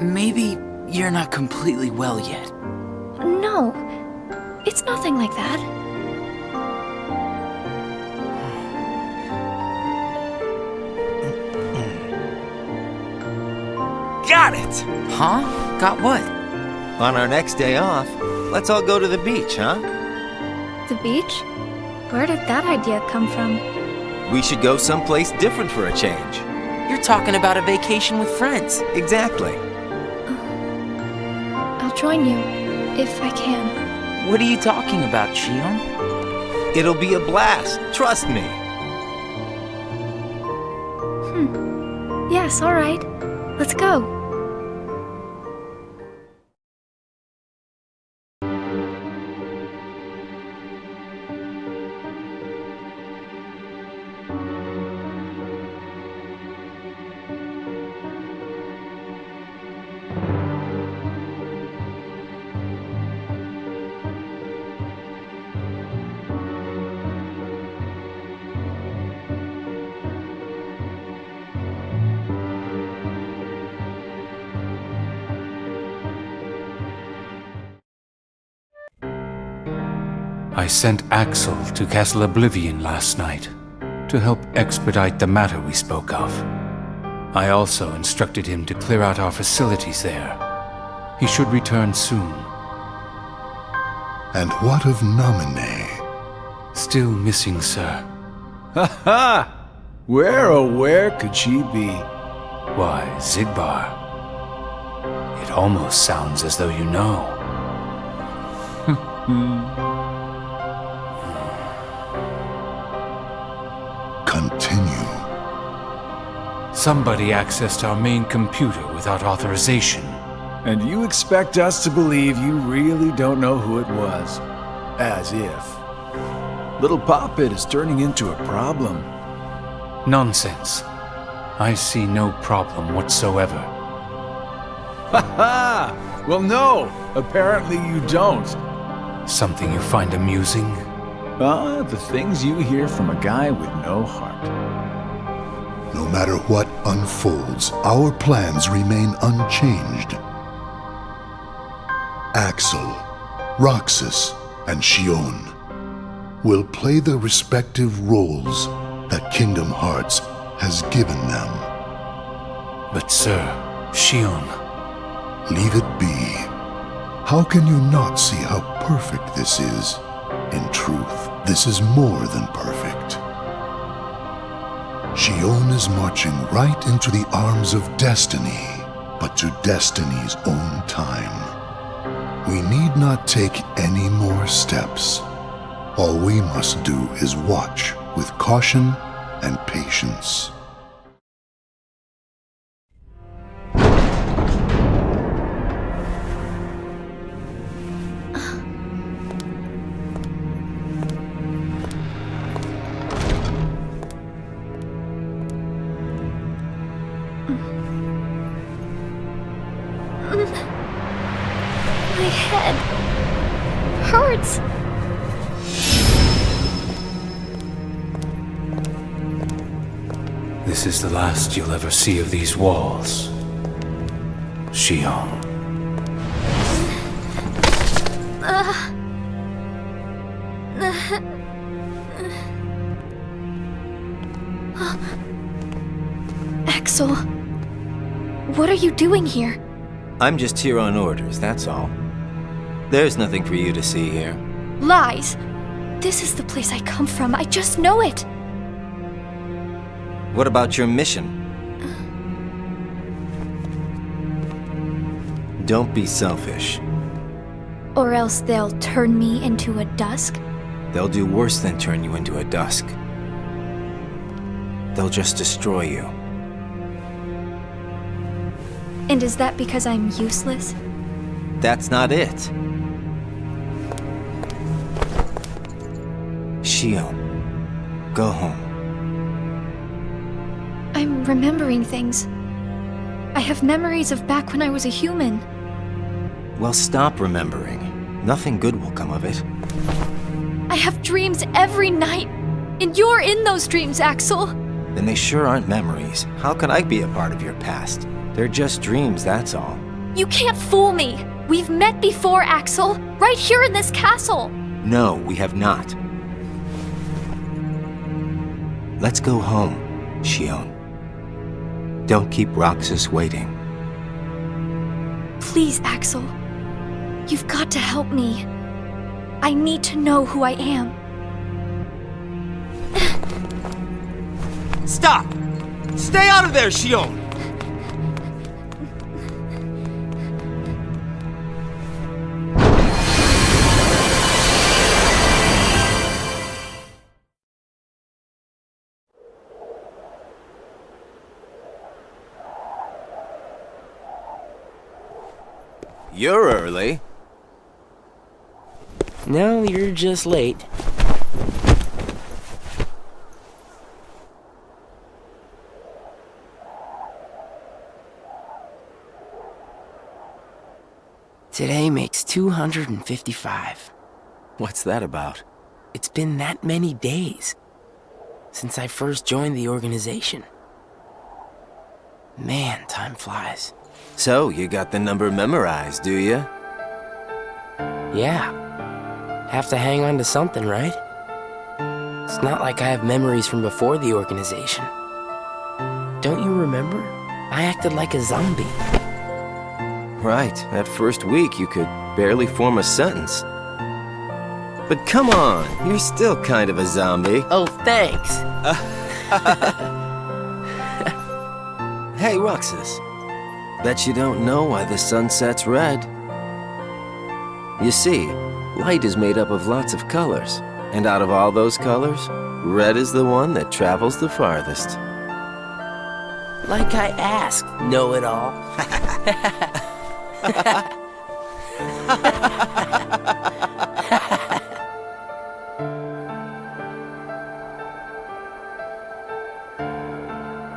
S3: Maybe you're not completely well yet.
S7: No, it's nothing like that.
S2: Got it!
S3: Huh? Got what?
S2: On our next day off, let's all go to the beach, huh?
S7: The beach? Where did that idea come from?
S2: We should go someplace different for a change.
S3: You're talking about a vacation with friends.
S2: Exactly.
S7: I'll join you, if I can.
S3: What are you talking about, Shion?
S2: It'll be a blast, trust me.
S7: Yes, alright. Let's go.
S1: I sent Axel to Castle Oblivion last night to help expedite the matter we spoke of. I also instructed him to clear out our facilities there. He should return soon.
S4: And what of Namine?
S1: Still missing, sir.
S6: Ha ha! Where, oh where could she be?
S1: Why, Zigbar. It almost sounds as though you know.
S4: Continue.
S1: Somebody accessed our main computer without authorization.
S6: And you expect us to believe you really don't know who it was? As if. Little Poppet is turning into a problem.
S1: Nonsense. I see no problem whatsoever.
S6: Ha ha! Well, no! Apparently you don't.
S1: Something you find amusing?
S6: The things you hear from a guy with no heart.
S4: No matter what unfolds, our plans remain unchanged. Axel, Roxas, and Shion will play the respective roles that Kingdom Hearts has given them.
S1: But sir, Shion.
S4: Leave it be. How can you not see how perfect this is? In truth, this is more than perfect. Shion is marching right into the arms of destiny, but to destiny's own time. We need not take any more steps. All we must do is watch with caution and patience.
S10: My head hurts.
S1: This is the last you'll ever see of these walls, Shion.
S10: Axel, what are you doing here?
S2: I'm just here on orders, that's all. There's nothing for you to see here.
S10: Lies. This is the place I come from. I just know it.
S2: What about your mission? Don't be selfish.
S10: Or else they'll turn me into a dusk?
S2: They'll do worse than turn you into a dusk. They'll just destroy you.
S10: And is that because I'm useless?
S2: That's not it. Shion, go home.
S10: I'm remembering things. I have memories of back when I was a human.
S2: Well, stop remembering. Nothing good will come of it.
S10: I have dreams every night. And you're in those dreams, Axel.
S2: Then they sure aren't memories. How could I be a part of your past? They're just dreams, that's all.
S10: You can't fool me. We've met before, Axel. Right here in this castle.
S2: No, we have not. Let's go home, Shion. Don't keep Roxas waiting.
S10: Please, Axel. You've got to help me. I need to know who I am.
S2: Stop! Stay out of there, Shion! You're early.
S3: No, you're just late. Today makes 255.
S2: What's that about?
S3: It's been that many days since I first joined the organization. Man, time flies.
S2: So, you got the number memorized, do you?
S3: Yeah. Have to hang on to something, right? It's not like I have memories from before the organization. Don't you remember? I acted like a zombie.
S2: Right. That first week, you could barely form a sentence. But come on, you're still kind of a zombie.
S3: Oh, thanks.
S2: Hey, Roxas. Bet you don't know why the sun sets red. You see, light is made up of lots of colors. And out of all those colors, red is the one that travels the farthest.
S3: Like I asked, know-it-all.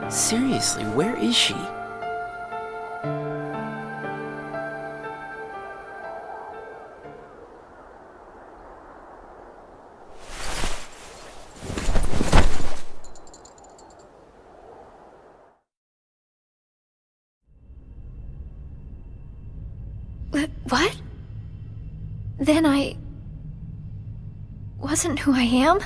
S3: Seriously, where is she?
S10: What? Then I wasn't who I am?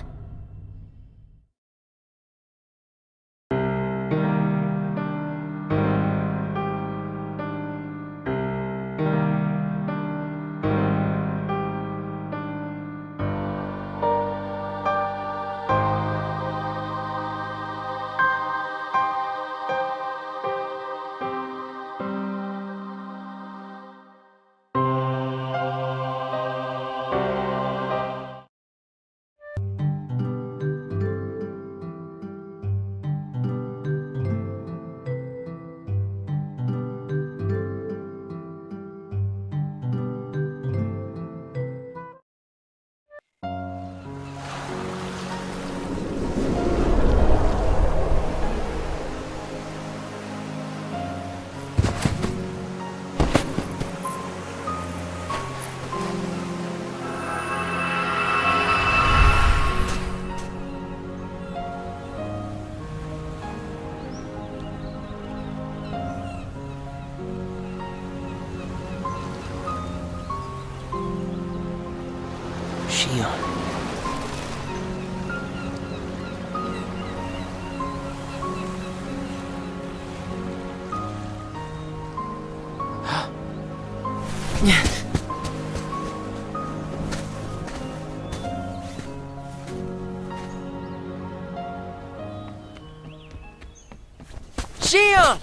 S2: Shion. Shion!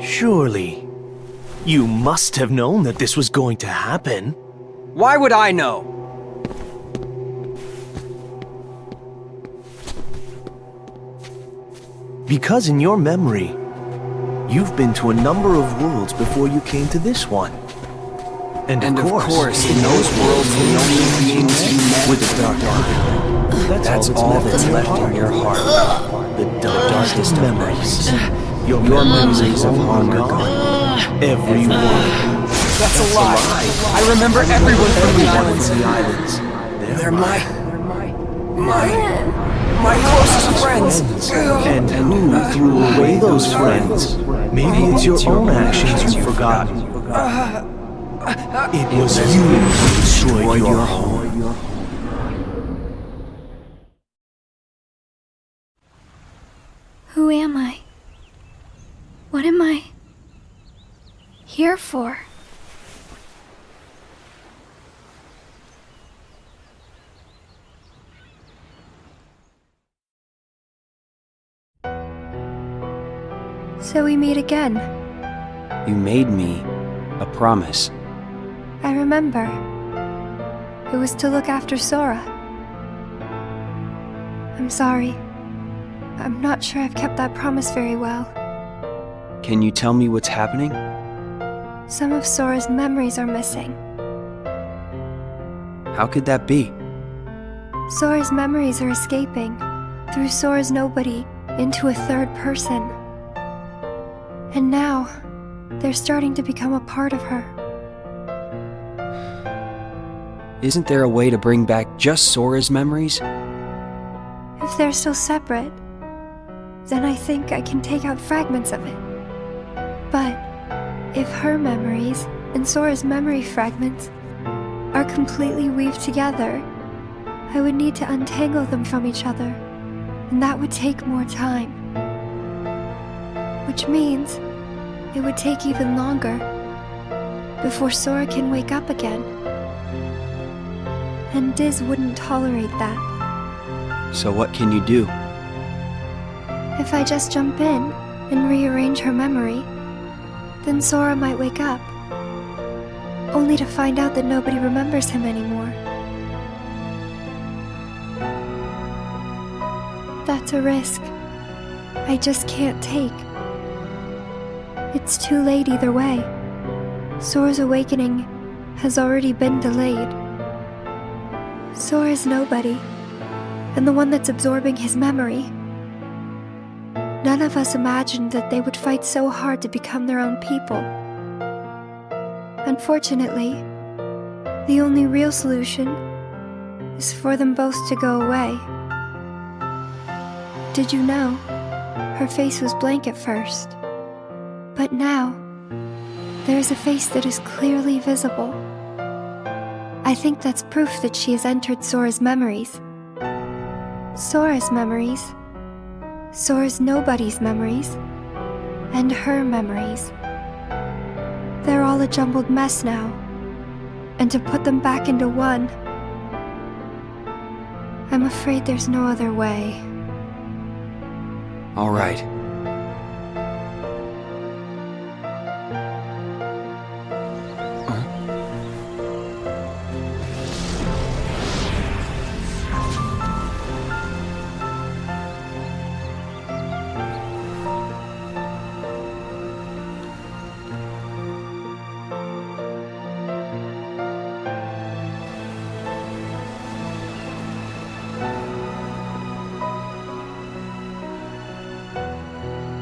S12: Surely, you must have known that this was going to happen.
S9: Why would I know?
S12: Because in your memory, you've been to a number of worlds before you came to this one. And of course, in those worlds, the only beings you met with the Dark Underground. That's all that's left in your heart. The darkest memories. Your memories of hunger gone. Every one.
S9: That's a lie. I remember everyone from the islands. They're my closest friends.
S12: And who threw away those friends? Maybe it's your own actions you've forgotten. It was you who destroyed your home.
S7: Who am I? What am I here for?
S8: So we meet again.
S9: You made me a promise.
S8: I remember. It was to look after Sora. I'm sorry. I'm not sure I've kept that promise very well.
S9: Can you tell me what's happening?
S8: Some of Sora's memories are missing.
S9: How could that be?
S8: Sora's memories are escaping through Sora's nobody into a third person. And now, they're starting to become a part of her.
S9: Isn't there a way to bring back just Sora's memories?
S8: If they're still separate, then I think I can take out fragments of it. But if her memories and Sora's memory fragments are completely weaved together, I would need to untangle them from each other, and that would take more time. Which means it would take even longer before Sora can wake up again. And Diz wouldn't tolerate that.
S9: So what can you do?
S8: If I just jump in and rearrange her memory, then Sora might wake up, only to find out that nobody remembers him anymore. That's a risk I just can't take. It's too late either way. Sora's awakening has already been delayed. Sora's nobody, and the one that's absorbing his memory. None of us imagined that they would fight so hard to become their own people. Unfortunately, the only real solution is for them both to go away. Did you know? Her face was blank at first. But now, there is a face that is clearly visible. I think that's proof that she has entered Sora's memories. Sora's memories, Sora's nobody's memories, and her memories. They're all a jumbled mess now, and to put them back into one, I'm afraid there's no other way.
S9: All right.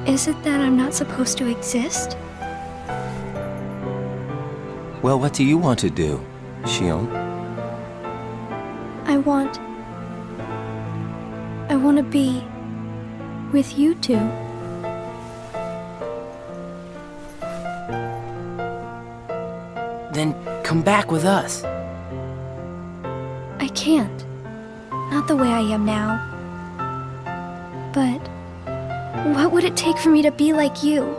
S7: Is it that I'm not supposed to exist?
S2: Well, what do you want to do, Shion?
S7: I want I want to be with you two.
S3: Then come back with us.
S7: I can't. Not the way I am now. But what would it take for me to be like you?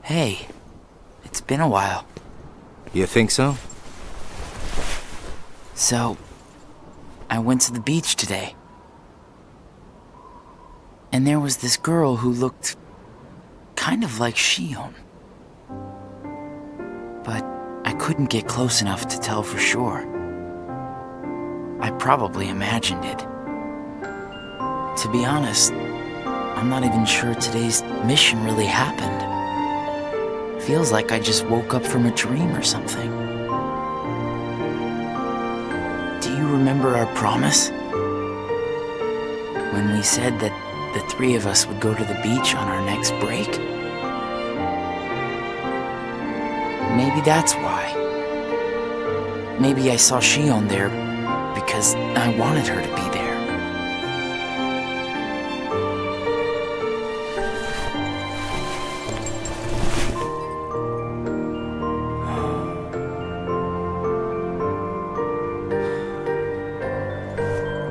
S3: Hey, it's been a while.
S2: You think so?
S3: So, I went to the beach today. And there was this girl who looked kind of like Shion. But I couldn't get close enough to tell for sure. I probably imagined it. To be honest, I'm not even sure today's mission really happened. Feels like I just woke up from a dream or something. Do you remember our promise? When we said that the three of us would go to the beach on our next break? Maybe that's why. Maybe I saw Shion there because I wanted her to be there.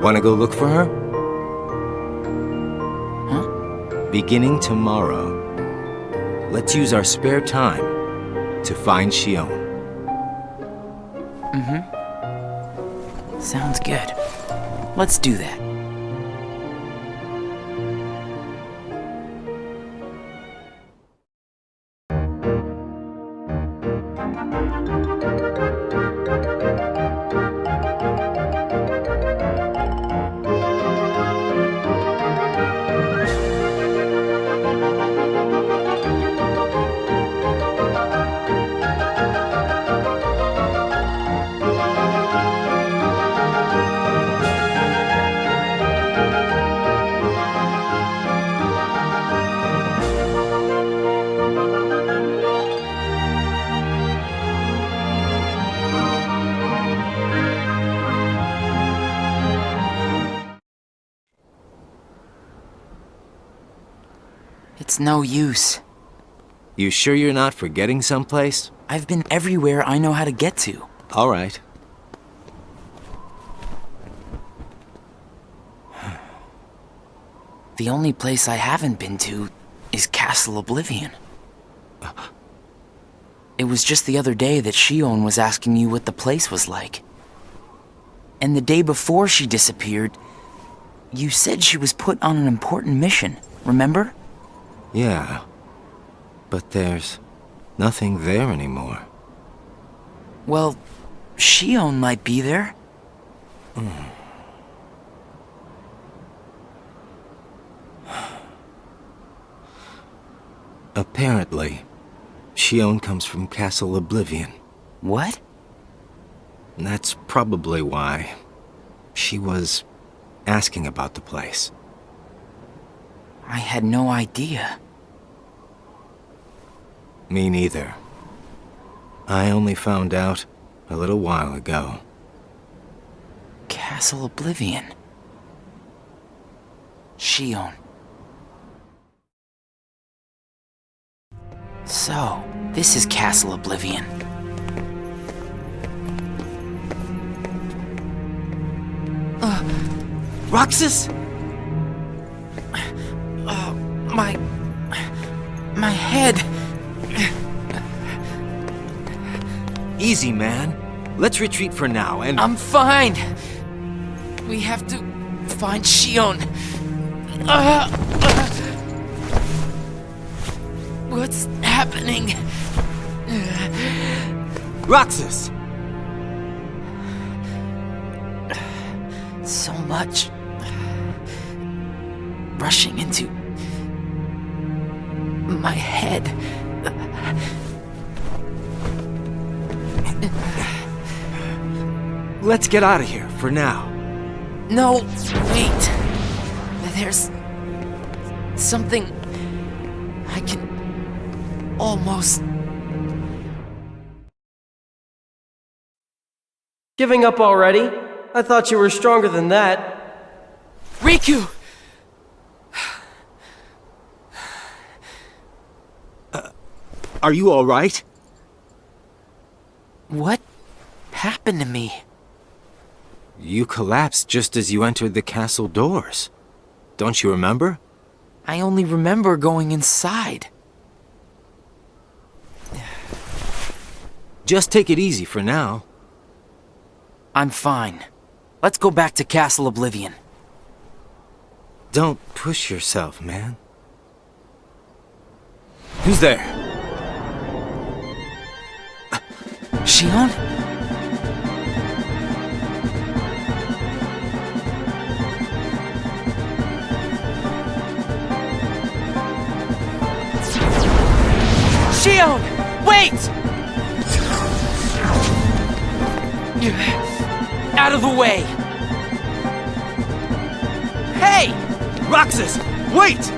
S2: Want to go look for her?
S3: Huh?
S2: Beginning tomorrow, let's use our spare time to find Shion.
S3: Sounds good. Let's do that. It's no use.
S2: You sure you're not forgetting someplace?
S3: I've been everywhere I know how to get to.
S2: All right.
S3: The only place I haven't been to is Castle Oblivion. It was just the other day that Shion was asking you what the place was like. And the day before she disappeared, you said she was put on an important mission, remember?
S2: Yeah. But there's nothing there anymore.
S3: Well, Shion might be there.
S2: Apparently, Shion comes from Castle Oblivion.
S3: What?
S2: That's probably why she was asking about the place.
S3: I had no idea.
S2: Me neither. I only found out a little while ago.
S3: Castle Oblivion. Shion. So, this is Castle Oblivion. Roxas? My head.
S2: Easy, man. Let's retreat for now and...
S3: I'm fine. We have to find Shion. What's happening?
S2: Roxas!
S3: So much rushing into my head.
S2: let's get out of here for now.
S3: No, wait. There's something I can almost...
S13: Giving up already? I thought you were stronger than that.
S3: Riku!
S2: Are you all right?
S3: What happened to me?
S2: You collapsed just as you entered the castle doors. Don't you remember?
S3: I only remember going inside.
S2: Just take it easy for now.
S3: I'm fine. Let's go back to Castle Oblivion.
S2: Don't push yourself, man. Who's there?
S3: Shion? Shion! Wait! Out of the way! Hey!
S2: Roxas! Wait!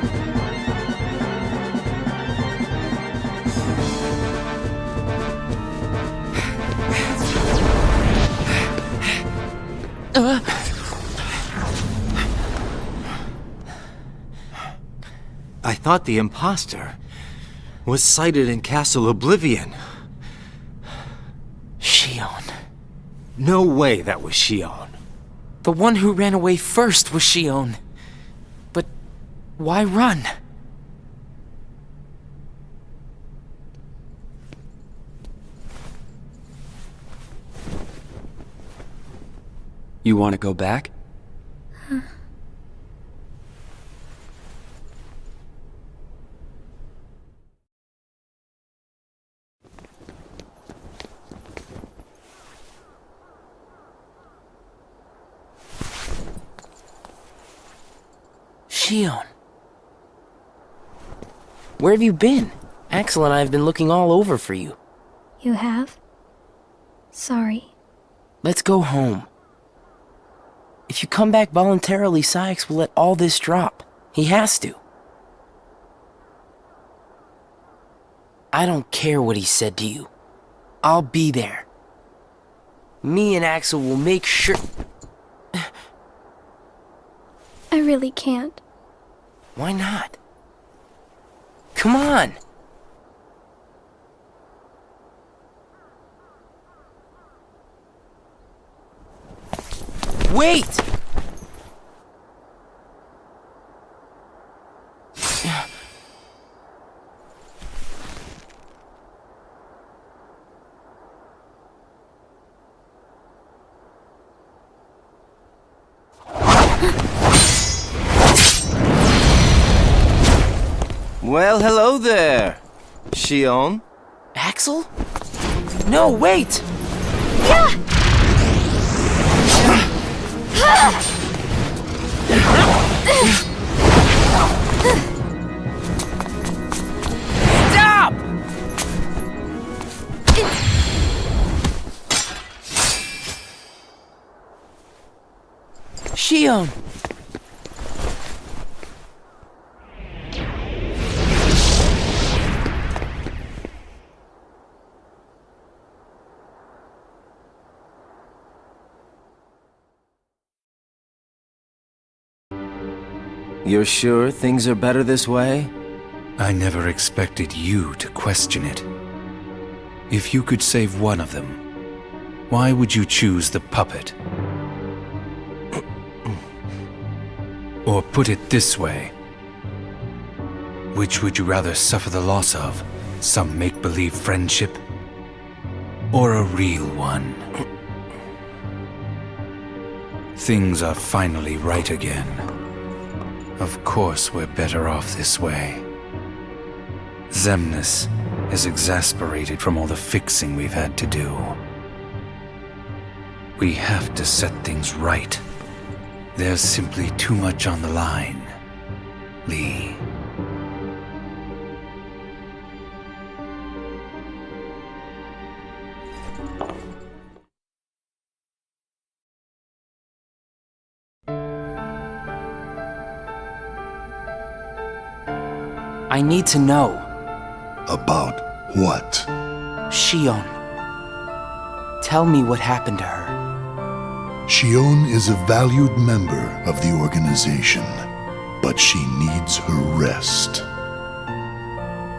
S2: I thought the imposter was sighted in Castle Oblivion.
S3: Shion.
S2: No way that was Shion.
S3: The one who ran away first was Shion. But why run?
S9: You want to go back?
S3: Shion. Where have you been? Axel and I have been looking all over for you.
S7: You have? Sorry.
S3: Let's go home. If you come back voluntarily, Sykes will let all this drop. He has to. I don't care what he said to you. I'll be there. Me and Axel will make sure...
S7: I really can't.
S3: Why not? Come on! Wait!
S2: Well, hello there, Shion.
S3: Axel? No, wait!
S7: Yeah!
S3: Stop! Shion!
S2: You're sure things are better this way?
S1: I never expected you to question it. If you could save one of them, why would you choose the puppet? Or put it this way, which would you rather suffer the loss of? Some make-believe friendship? Or a real one? Things are finally right again. Of course we're better off this way. Xemnas is exasperated from all the fixing we've had to do. We have to set things right. There's simply too much on the line, Lee.
S3: I need to know.
S4: About what?
S3: Shion. Tell me what happened to her.
S4: Shion is a valued member of the organization, but she needs her rest.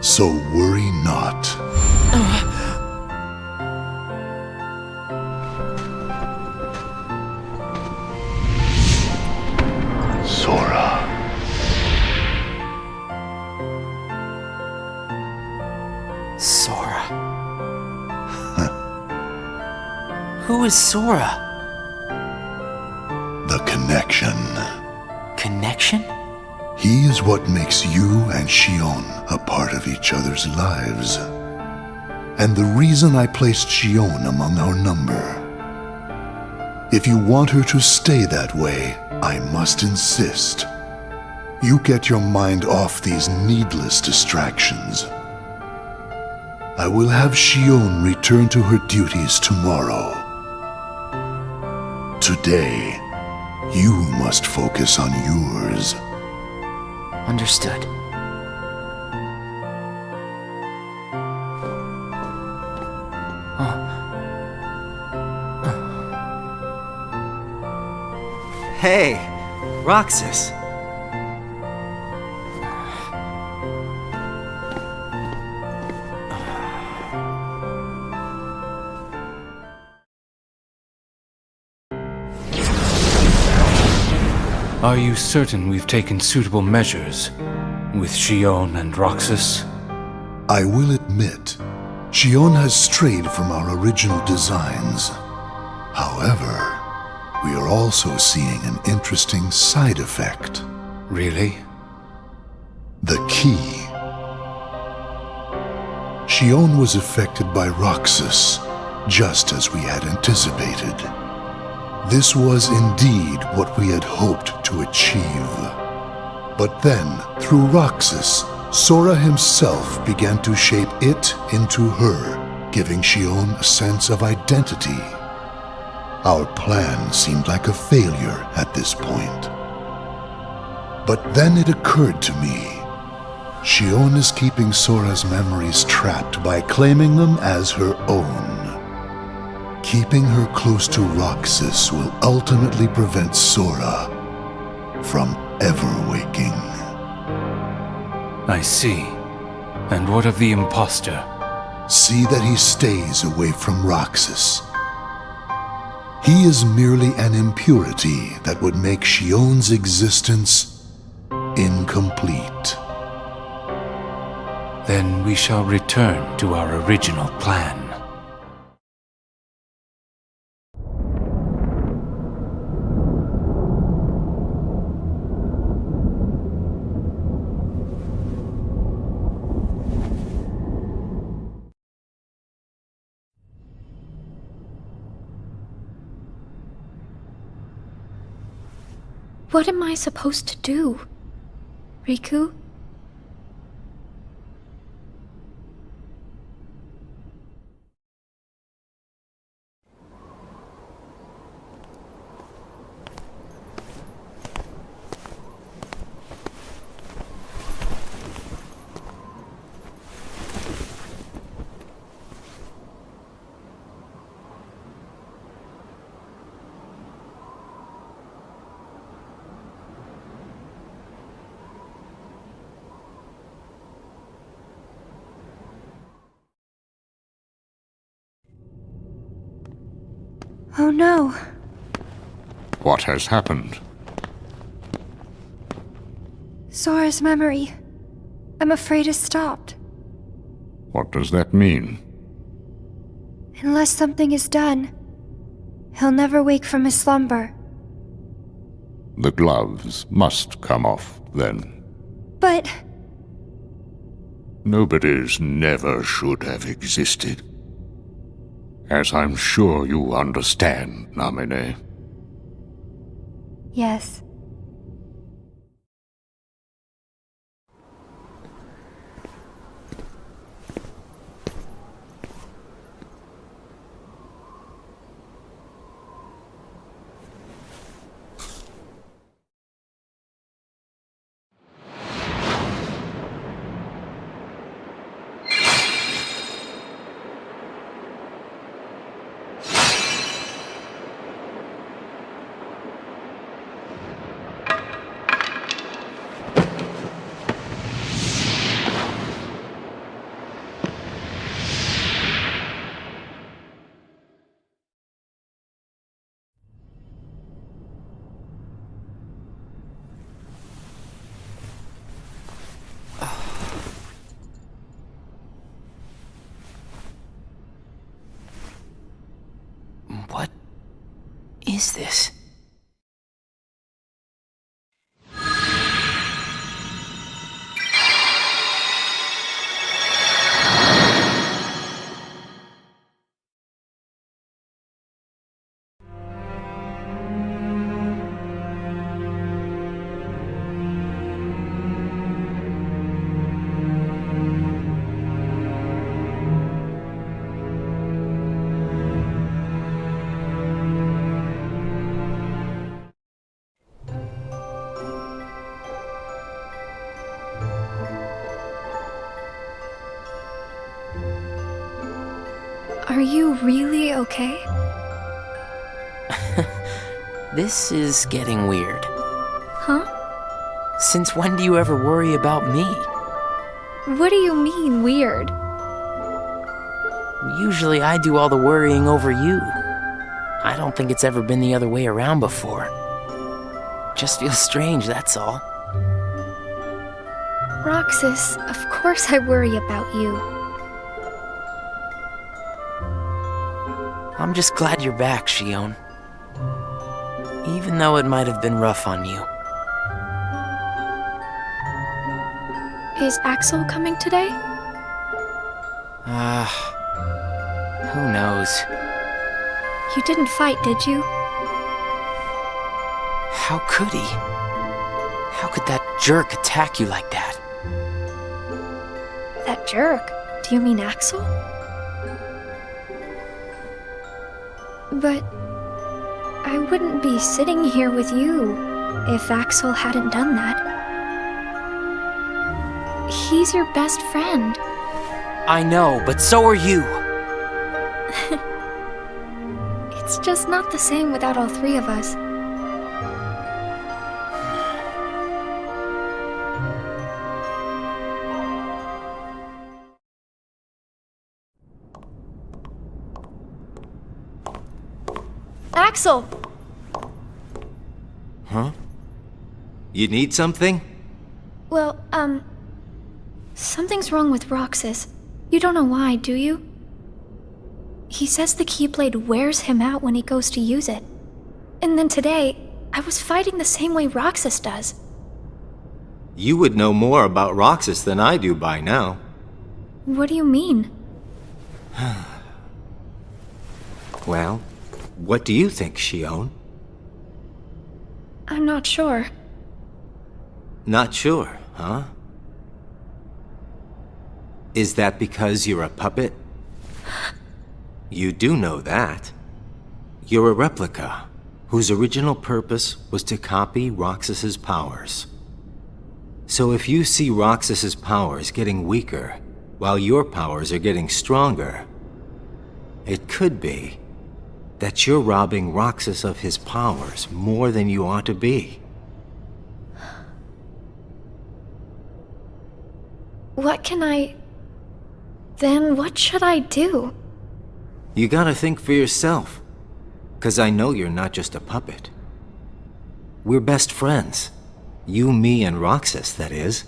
S4: So worry not. Sora.
S3: Sora. Who is Sora?
S4: The connection.
S3: Connection?
S4: He is what makes you and Shion a part of each other's lives. And the reason I placed Shion among our number. If you want her to stay that way, I must insist. You get your mind off these needless distractions. I will have Shion return to her duties tomorrow. Today, you must focus on yours.
S3: Understood.
S2: Hey, Roxas.
S1: Are you certain we've taken suitable measures with Shion and Roxas?
S4: I will admit, Shion has strayed from our original designs. However, we are also seeing an interesting side effect.
S1: Really?
S4: The key. Shion was affected by Roxas, just as we had anticipated. This was indeed what we had hoped to achieve. But then, through Roxas, Sora himself began to shape it into her, giving Shion a sense of identity. Our plan seemed like a failure at this point. But then it occurred to me, Shion is keeping Sora's memories trapped by claiming them as her own. Keeping her close to Roxas will ultimately prevent Sora from ever waking.
S1: I see. And what of the imposter?
S4: See that he stays away from Roxas. He is merely an impurity that would make Shion's existence incomplete.
S1: Then we shall return to our original plan.
S7: What am I supposed to do? Riku?
S8: Oh no.
S11: What has happened?
S8: Sora's memory. I'm afraid it's stopped.
S11: What does that mean?
S8: Unless something is done, he'll never wake from his slumber.
S11: The gloves must come off, then.
S8: But...
S11: Nobody's never should have existed. As I'm sure you understand, Namine.
S8: Yes.
S3: is this?
S7: Are you really okay?
S3: This is getting weird.
S7: Huh?
S3: Since when do you ever worry about me?
S7: What do you mean, weird?
S3: Usually I do all the worrying over you. I don't think it's ever been the other way around before. Just feels strange, that's all.
S7: Roxas, of course I worry about you.
S3: I'm just glad you're back, Shion. Even though it might have been rough on you.
S7: Is Axel coming today?
S3: Who knows?
S7: You didn't fight, did you?
S3: How could he? How could that jerk attack you like that?
S7: That jerk? Do you mean Axel? But I wouldn't be sitting here with you if Axel hadn't done that. He's your best friend.
S3: I know, but so are you.
S7: It's just not the same without all three of us. Axel!
S2: Huh? You need something?
S7: Well, something's wrong with Roxas. You don't know why, do you? He says the Keyblade wears him out when he goes to use it. And then today, I was fighting the same way Roxas does.
S2: You would know more about Roxas than I do by now.
S7: What do you mean?
S2: Well, what do you think, Shion?
S7: I'm not sure.
S2: Not sure, huh? Is that because you're a puppet? You do know that. You're a replica, whose original purpose was to copy Roxas's powers. So if you see Roxas's powers getting weaker, while your powers are getting stronger, it could be that you're robbing Roxas of his powers more than you ought to be.
S7: Then what should I do?
S2: You gotta think for yourself, 'cause I know you're not just a puppet. We're best friends. You, me, and Roxas, that is.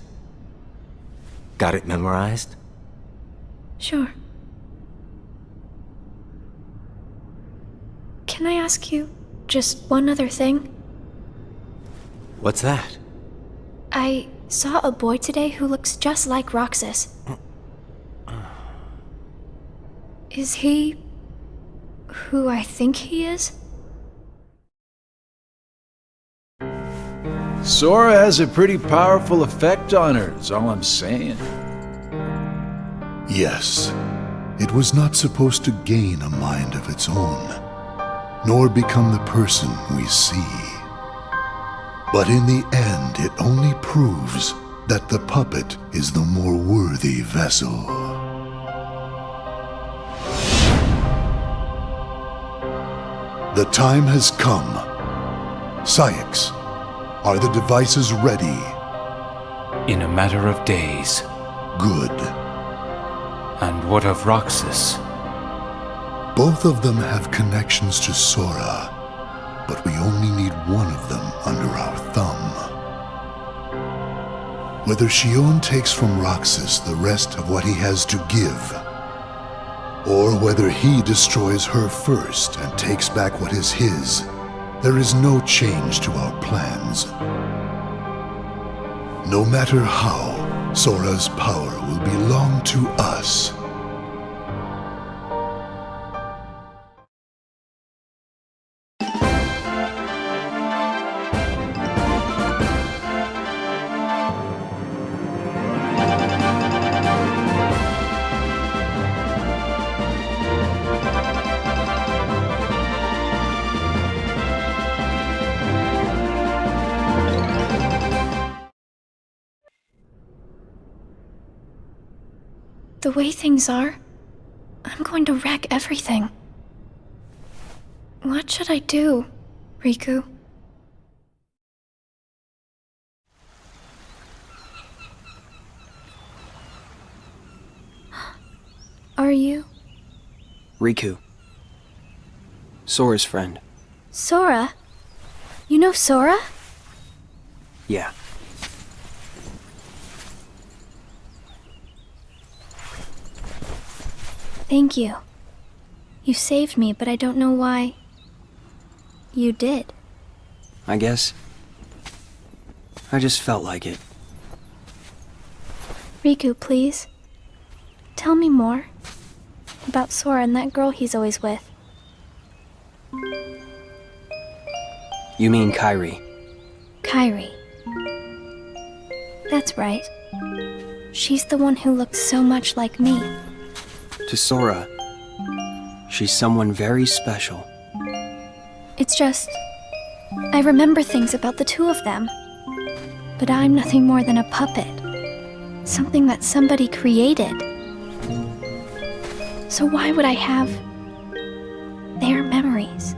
S2: Got it memorized?
S7: Sure. Can I ask you just one other thing?
S2: What's that?
S7: I saw a boy today who looks just like Roxas. Is he who I think he is?
S6: Sora has a pretty powerful effect on her, is all I'm saying.
S4: Yes, it was not supposed to gain a mind of its own, nor become the person we see. But in the end, it only proves that the puppet is the more worthy vessel. The time has come. Syx, are the devices ready?
S1: In a matter of days.
S4: Good.
S1: And what of Roxas?
S4: Both of them have connections to Sora, but we only need one of them under our thumb. Whether Shion takes from Roxas the rest of what he has to give, or whether he destroys her first and takes back what is his, there is no change to our plans. No matter how, Sora's power will belong to us.
S7: The way things are, I'm going to wreck everything. What should I do, Riku? Are you?
S9: Riku. Sora's friend.
S7: Sora? You know Sora?
S9: Yeah.
S7: Thank you. You saved me, but I don't know why you did.
S9: I guess I just felt like it.
S7: Riku, please. Tell me more about Sora and that girl he's always with.
S9: You mean Kairi?
S7: Kairi. That's right. She's the one who looks so much like me.
S9: To Sora, she's someone very special.
S7: It's just, I remember things about the two of them. But I'm nothing more than a puppet. Something that somebody created. So why would I have their memories?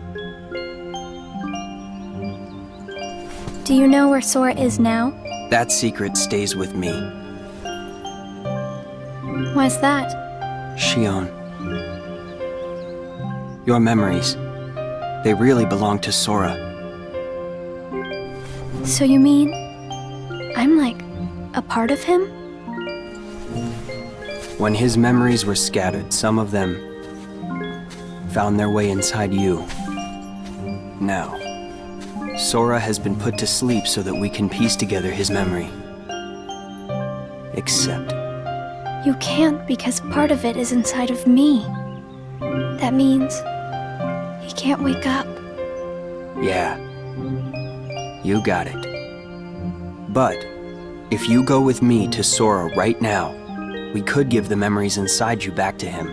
S7: Do you know where Sora is now?
S9: That secret stays with me.
S7: Why's that?
S9: Shion. Your memories, they really belong to Sora.
S7: So you mean I'm like a part of him?
S9: When his memories were scattered, some of them found their way inside you. Now, Sora has been put to sleep so that we can piece together his memory. Except
S7: you can't, because part of it is inside of me. That means he can't wake up.
S9: yeah, you got it. But if you go with me to Sora right now, we could give the memories inside you back to him.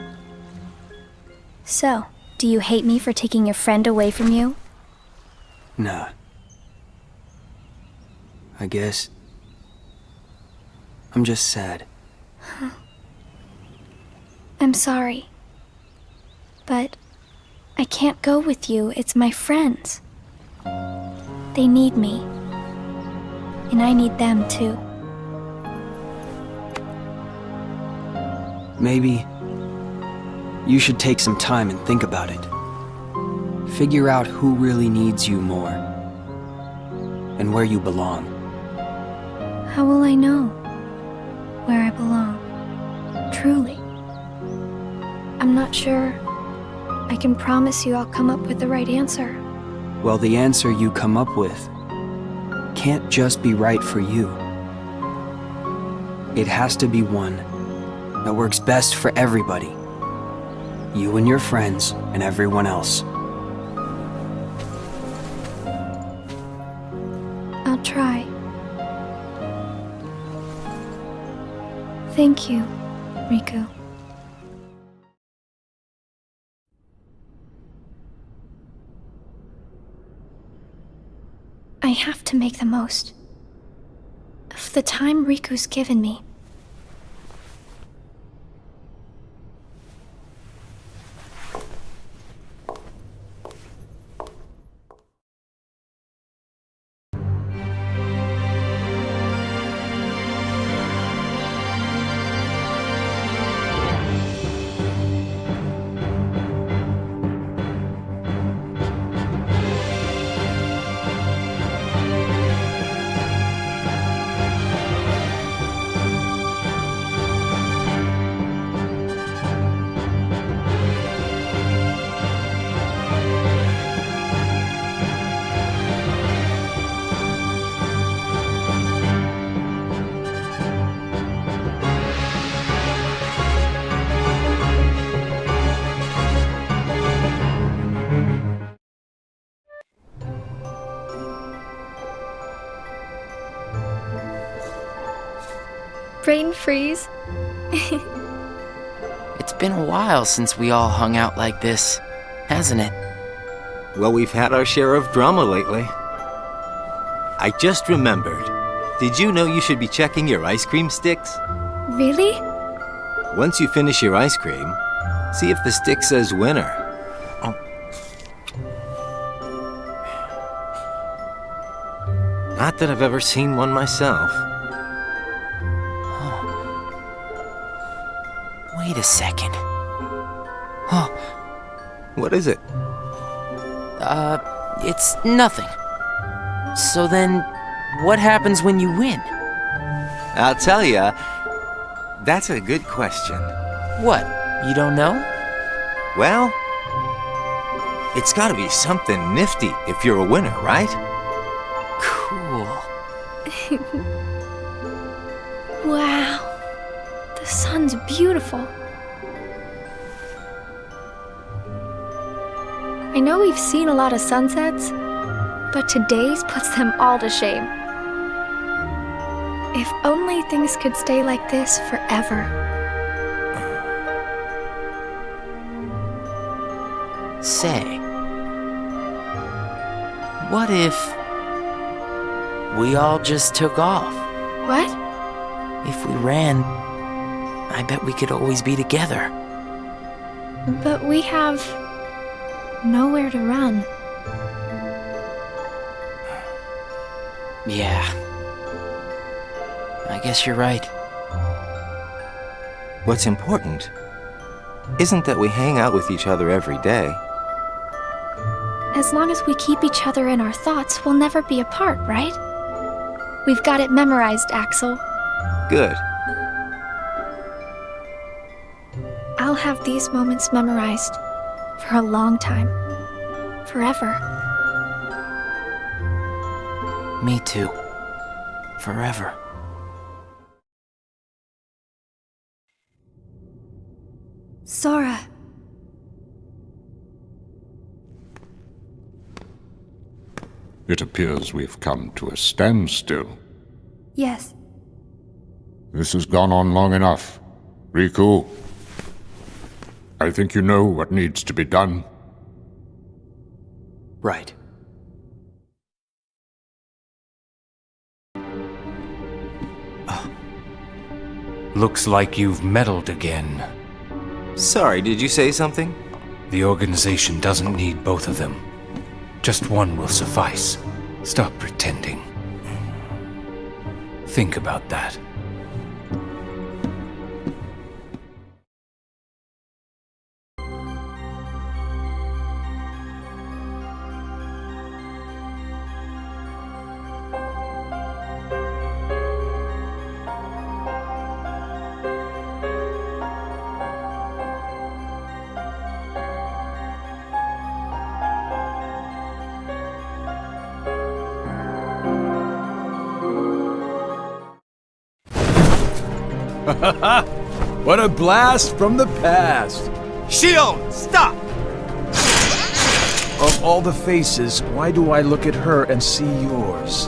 S7: So, do you hate me for taking your friend away from you?
S9: Nah. I guess I'm just sad.
S7: I'm sorry. But I can't go with you. It's my friends. They need me. And I need them too.
S9: Maybe you should take some time and think about it. Figure out who really needs you more. And where you belong.
S7: How will I know where I belong? Truly. I'm not sure I can promise you I'll come up with the right answer.
S9: Well, the answer you come up with can't just be right for you. It has to be one that works best for everybody. You and your friends and everyone else.
S7: I'll try. Thank you, Riku. I have to make the most of the time Riku's given me. brain freeze.
S3: It's been a while since we all hung out like this, hasn't it?
S2: Well, we've had our share of drama lately. I just remembered. Did you know you should be checking your ice cream sticks?
S7: Really?
S2: Once you finish your ice cream, see if the stick says winner. Oh. Not that I've ever seen one myself.
S3: Wait a second. Oh.
S2: What is it?
S3: It's nothing. So then, what happens when you win?
S2: I'll tell ya. That's a good question.
S3: What? You don't know?
S2: Well, it's gotta be something nifty if you're a winner, right?
S3: Cool.
S7: Wow. The sun's beautiful. I know we've seen a lot of sunsets, but today's puts them all to shame. If only things could stay like this forever.
S3: Say, what if we all just took off?
S7: What?
S3: If we ran, I bet we could always be together.
S7: But we have nowhere to run.
S3: Yeah. I guess you're right.
S2: What's important isn't that we hang out with each other every day.
S7: As long as we keep each other in our thoughts, we'll never be apart, right? We've got it memorized, Axel.
S2: Good.
S7: I'll have these moments memorized for a long time. Forever.
S3: Me too. Forever.
S8: Sora.
S11: It appears we've come to a standstill.
S8: Yes.
S11: This has gone on long enough. Riku, I think you know what needs to be done.
S9: Right.
S1: Looks like you've meddled again.
S2: Sorry, did you say something?
S1: The organization doesn't need both of them. Just one will suffice. Stop pretending. Think about that.
S6: What a blast from the past!
S2: Shion, stop!
S6: Of all the faces, why do I look at her and see yours?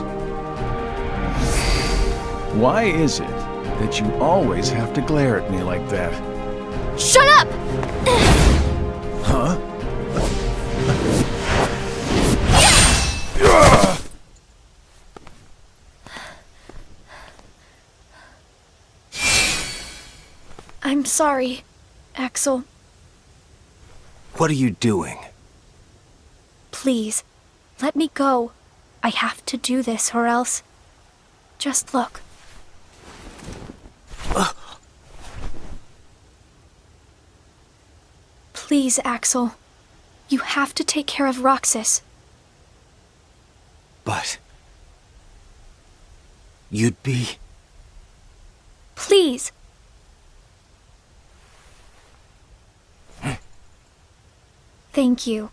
S6: Why is it that you always have to glare at me like that?
S7: Shut up!
S6: Huh?
S7: I'm sorry, Axel.
S2: What are you doing?
S7: Please, let me go. I have to do this or else... Just look. Please, Axel. You have to take care of Roxas.
S2: But... you'd be...
S7: Please! Thank you,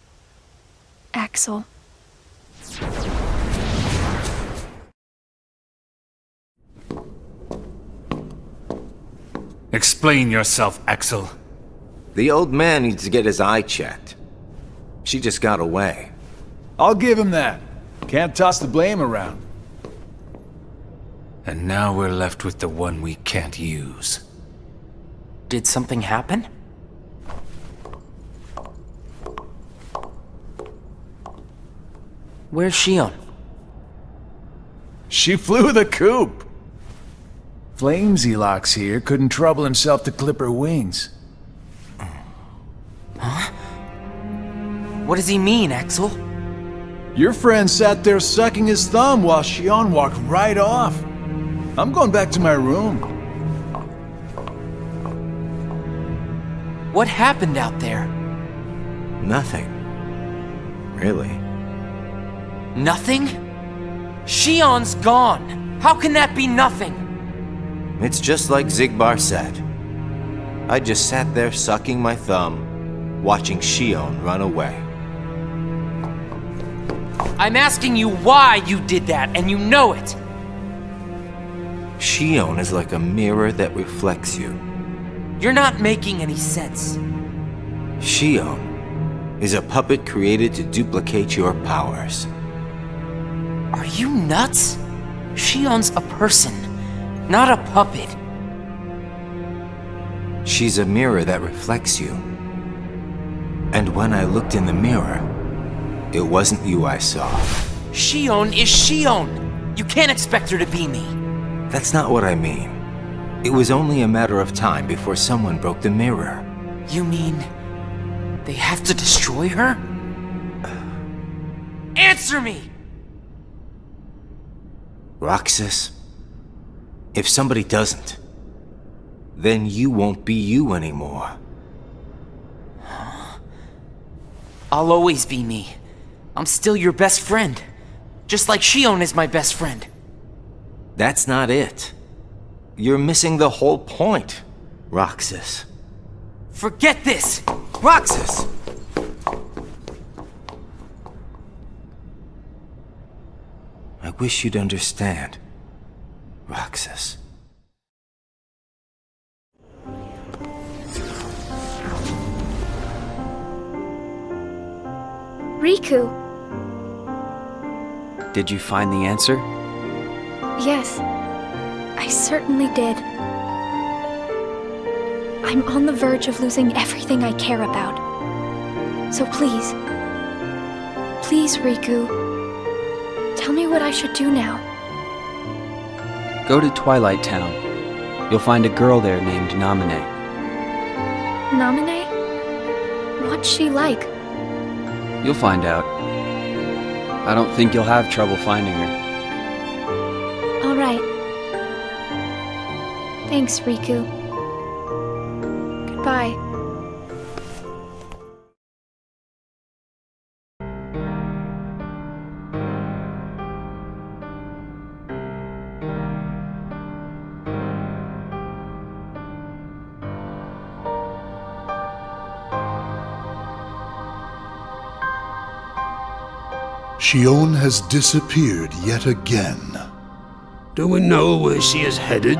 S7: Axel.
S1: Explain yourself, Axel.
S2: The old man needs to get his eye checked. She just got away.
S6: I'll give him that. Can't toss the blame around.
S1: And now we're left with the one we can't use.
S3: Did something happen? Where's Shion?
S6: She flew the coop. Flamesy Locks here couldn't trouble himself to clip her wings.
S3: Huh? What does he mean, Axel?
S6: Your friend sat there sucking his thumb while Shion walked right off. I'm going back to my room.
S3: What happened out there?
S2: Nothing. Really.
S3: Nothing? Shion's gone! How can that be nothing?
S2: It's just like Zigbar said. I just sat there sucking my thumb, watching Shion run away.
S3: I'm asking you why you did that, and you know it!
S2: Shion is like a mirror that reflects you.
S3: You're not making any sense.
S2: Shion is a puppet created to duplicate your powers.
S3: Are you nuts? Shion's a person, not a puppet.
S2: She's a mirror that reflects you. And when I looked in the mirror, it wasn't you I saw.
S3: Shion is Shion! You can't expect her to be me.
S2: That's not what I mean. It was only a matter of time before someone broke the mirror.
S3: You mean they have to destroy her? Answer me!
S2: Roxas, if somebody doesn't, then you won't be you anymore.
S3: I'll always be me. I'm still your best friend. Just like Shion is my best friend.
S2: That's not it. You're missing the whole point, Roxas.
S3: Forget this!
S2: Roxas! I wish you'd understand, Roxas.
S7: Riku.
S9: Did you find the answer?
S7: Yes, I certainly did. I'm on the verge of losing everything I care about. So please, Riku, tell me what I should do now.
S9: Go to Twilight Town. You'll find a girl there named Namine.
S7: Namine? What's she like?
S9: You'll find out. I don't think you'll have trouble finding her.
S7: All right. Thanks, Riku. Goodbye.
S4: Shion has disappeared yet again.
S14: Do we know where she is headed?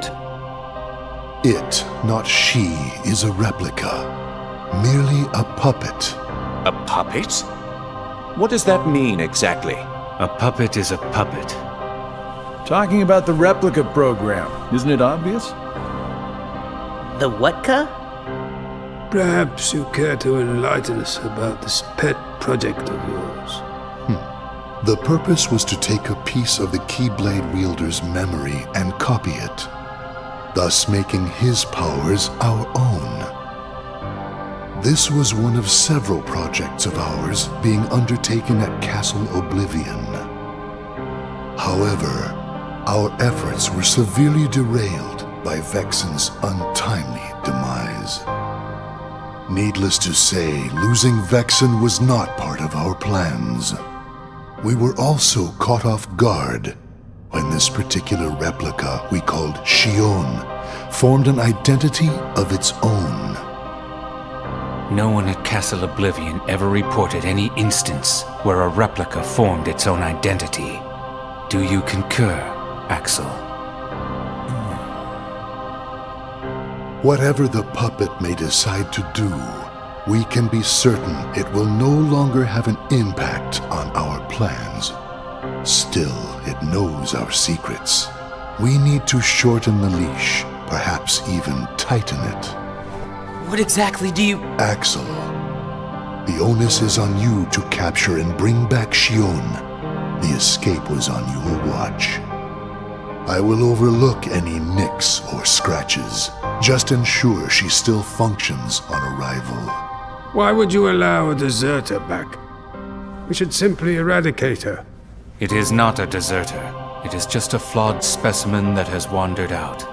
S4: It, not she, is a replica. Merely a puppet.
S15: A puppet? What does that mean exactly?
S1: A puppet is a puppet.
S6: Talking about the replica program, isn't it obvious?
S5: The what-ka?
S14: Perhaps you care to enlighten us about this pet project of yours.
S4: The purpose was to take a piece of the Keyblade wielder's memory and copy it, thus making his powers our own. This was one of several projects of ours being undertaken at Castle Oblivion. However, our efforts were severely derailed by Vexen's untimely demise. Needless to say, losing Vexen was not part of our plans. We were also caught off guard when this particular replica we called Shion formed an identity of its own.
S1: No one at Castle Oblivion ever reported any instance where a replica formed its own identity. Do you concur, Axel?
S4: Whatever the puppet may decide to do, we can be certain it will no longer have an impact on our plans. Still, it knows our secrets, We need to shorten the leash, perhaps even tighten it.
S3: What exactly do you...
S4: Axel, the onus is on you to capture and bring back Shion. The escape was on your watch. I will overlook any nicks or scratches. Just ensure she still functions on arrival.
S14: Why would you allow a deserter back? We should simply eradicate her.
S1: It is not a deserter. It is just a flawed specimen that has wandered out.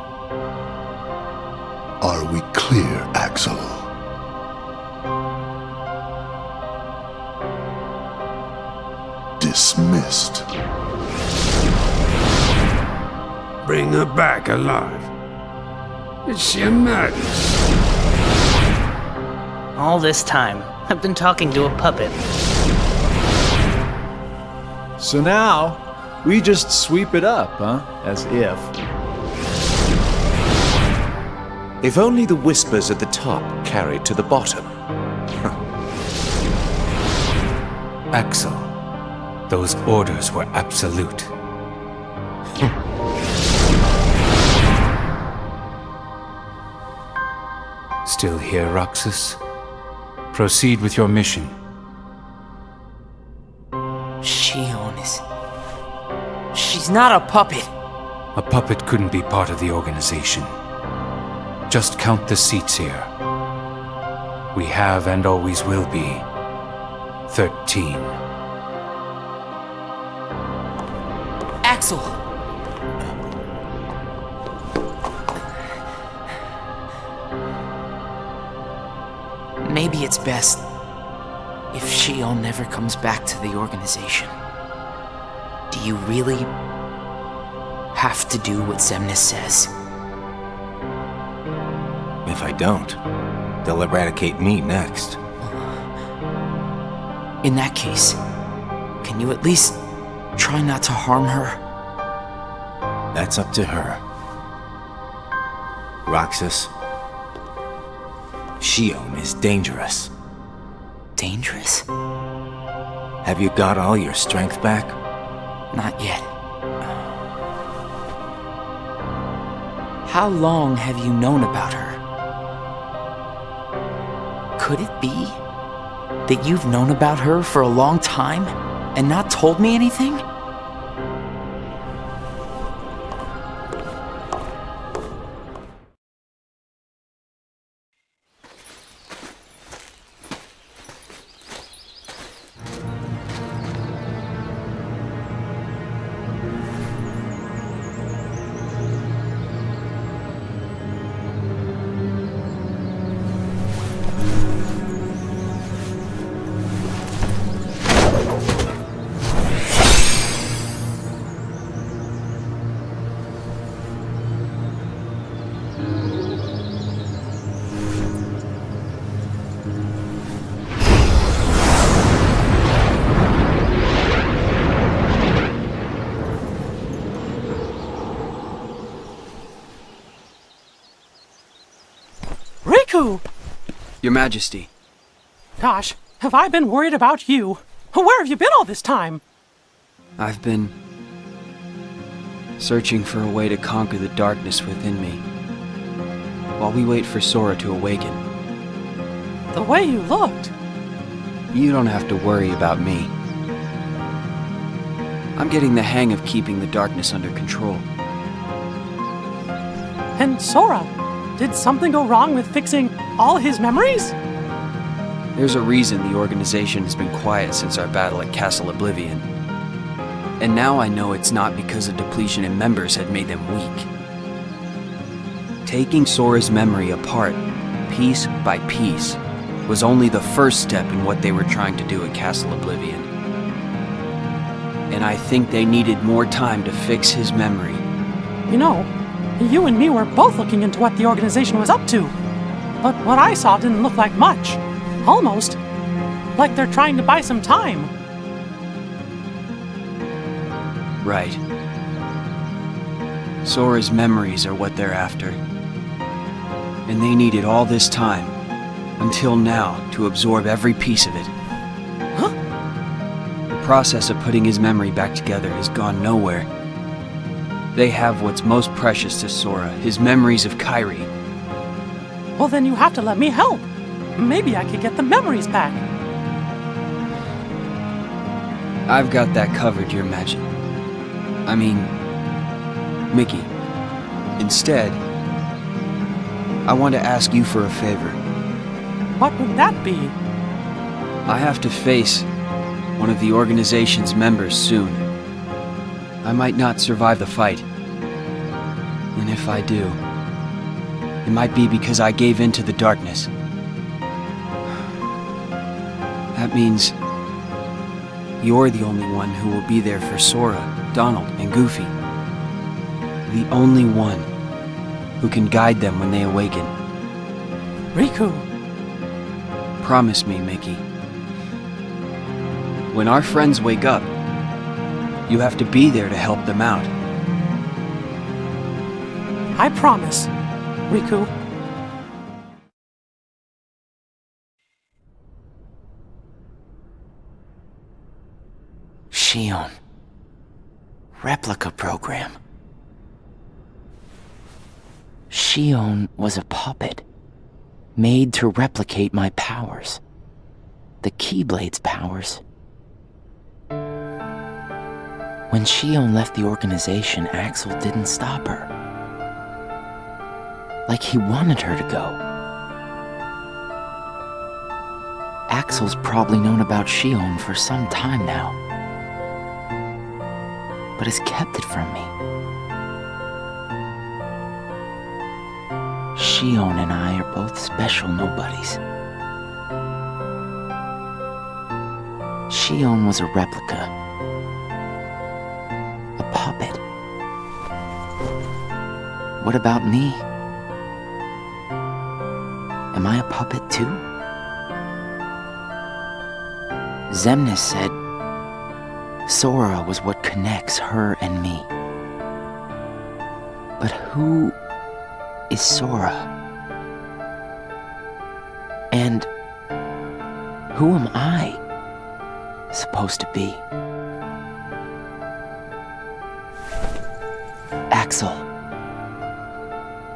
S4: Are we clear, Axel? Dismissed.
S14: Bring her back alive. Is she a madness?
S5: All this time, I've been talking to a puppet.
S6: So now, we just sweep it up, huh? As if.
S15: If only the whispers at the top carried to the bottom.
S1: Axel, those orders were absolute. Still here, Roxas? Proceed with your mission.
S3: Shion is... She's not a puppet.
S1: A puppet couldn't be part of the organization. Just count the seats here. We have and always will be 13.
S3: Axel! Maybe it's best if Shion never comes back to the organization. Do you really have to do what Xemnas says?
S2: If I don't, they'll eradicate me next.
S3: In that case, can you at least try not to harm her?
S2: That's up to her. Roxas, Shion is dangerous.
S3: Dangerous?
S2: Have you got all your strength back?
S3: Not yet. How long have you known about her? Could it be that you've known about her for a long time and not told me anything?
S9: Your Majesty.
S16: Gosh, have I been worried about you? Where have you been all this time?
S9: I've been searching for a way to conquer the darkness within me, while we wait for Sora to awaken.
S16: The way you looked.
S9: You don't have to worry about me. I'm getting the hang of keeping the darkness under control.
S16: And Sora, did something go wrong with fixing all his memories?
S9: There's a reason the organization has been quiet since our battle at Castle Oblivion. And now I know it's not because a depletion in members had made them weak. Taking Sora's memory apart, piece by piece, was only the first step in what they were trying to do at Castle Oblivion. And I think they needed more time to fix his memory.
S16: You know, you and me were both looking into what the organization was up to. But what I saw didn't look like much. Almost like they're trying to buy some time.
S9: Right. Sora's memories are what they're after. And they needed all this time, until now, to absorb every piece of it.
S16: Huh?
S9: The process of putting his memory back together has gone nowhere. They have what's most precious to Sora, his memories of Kairi.
S16: Well, then you have to let me help. Maybe I could get the memories back.
S9: I've got that covered, your magic. I mean, Mickey. Instead, I want to ask you for a favor.
S16: What would that be?
S9: I have to face one of the organization's members soon. I might not survive the fight. And if I do, it might be because I gave in to the darkness. That means you're the only one who will be there for Sora, Donald, and Goofy. The only one who can guide them when they awaken.
S16: Riku.
S9: Promise me, Mickey. When our friends wake up, you have to be there to help them out.
S16: I promise, Riku.
S3: Shion. Replica program. Shion was a puppet, made to replicate my powers. The Keyblade's powers. When Shion left the organization, Axel didn't stop her. Like he wanted her to go. Axel's probably known about Shion for some time now, but has kept it from me. Shion and I are both special nobodies. Shion was a replica. A puppet. What about me? Am I a puppet too? Xemnas said Sora was what connects her and me. But who is Sora? And who am I supposed to be? Axel.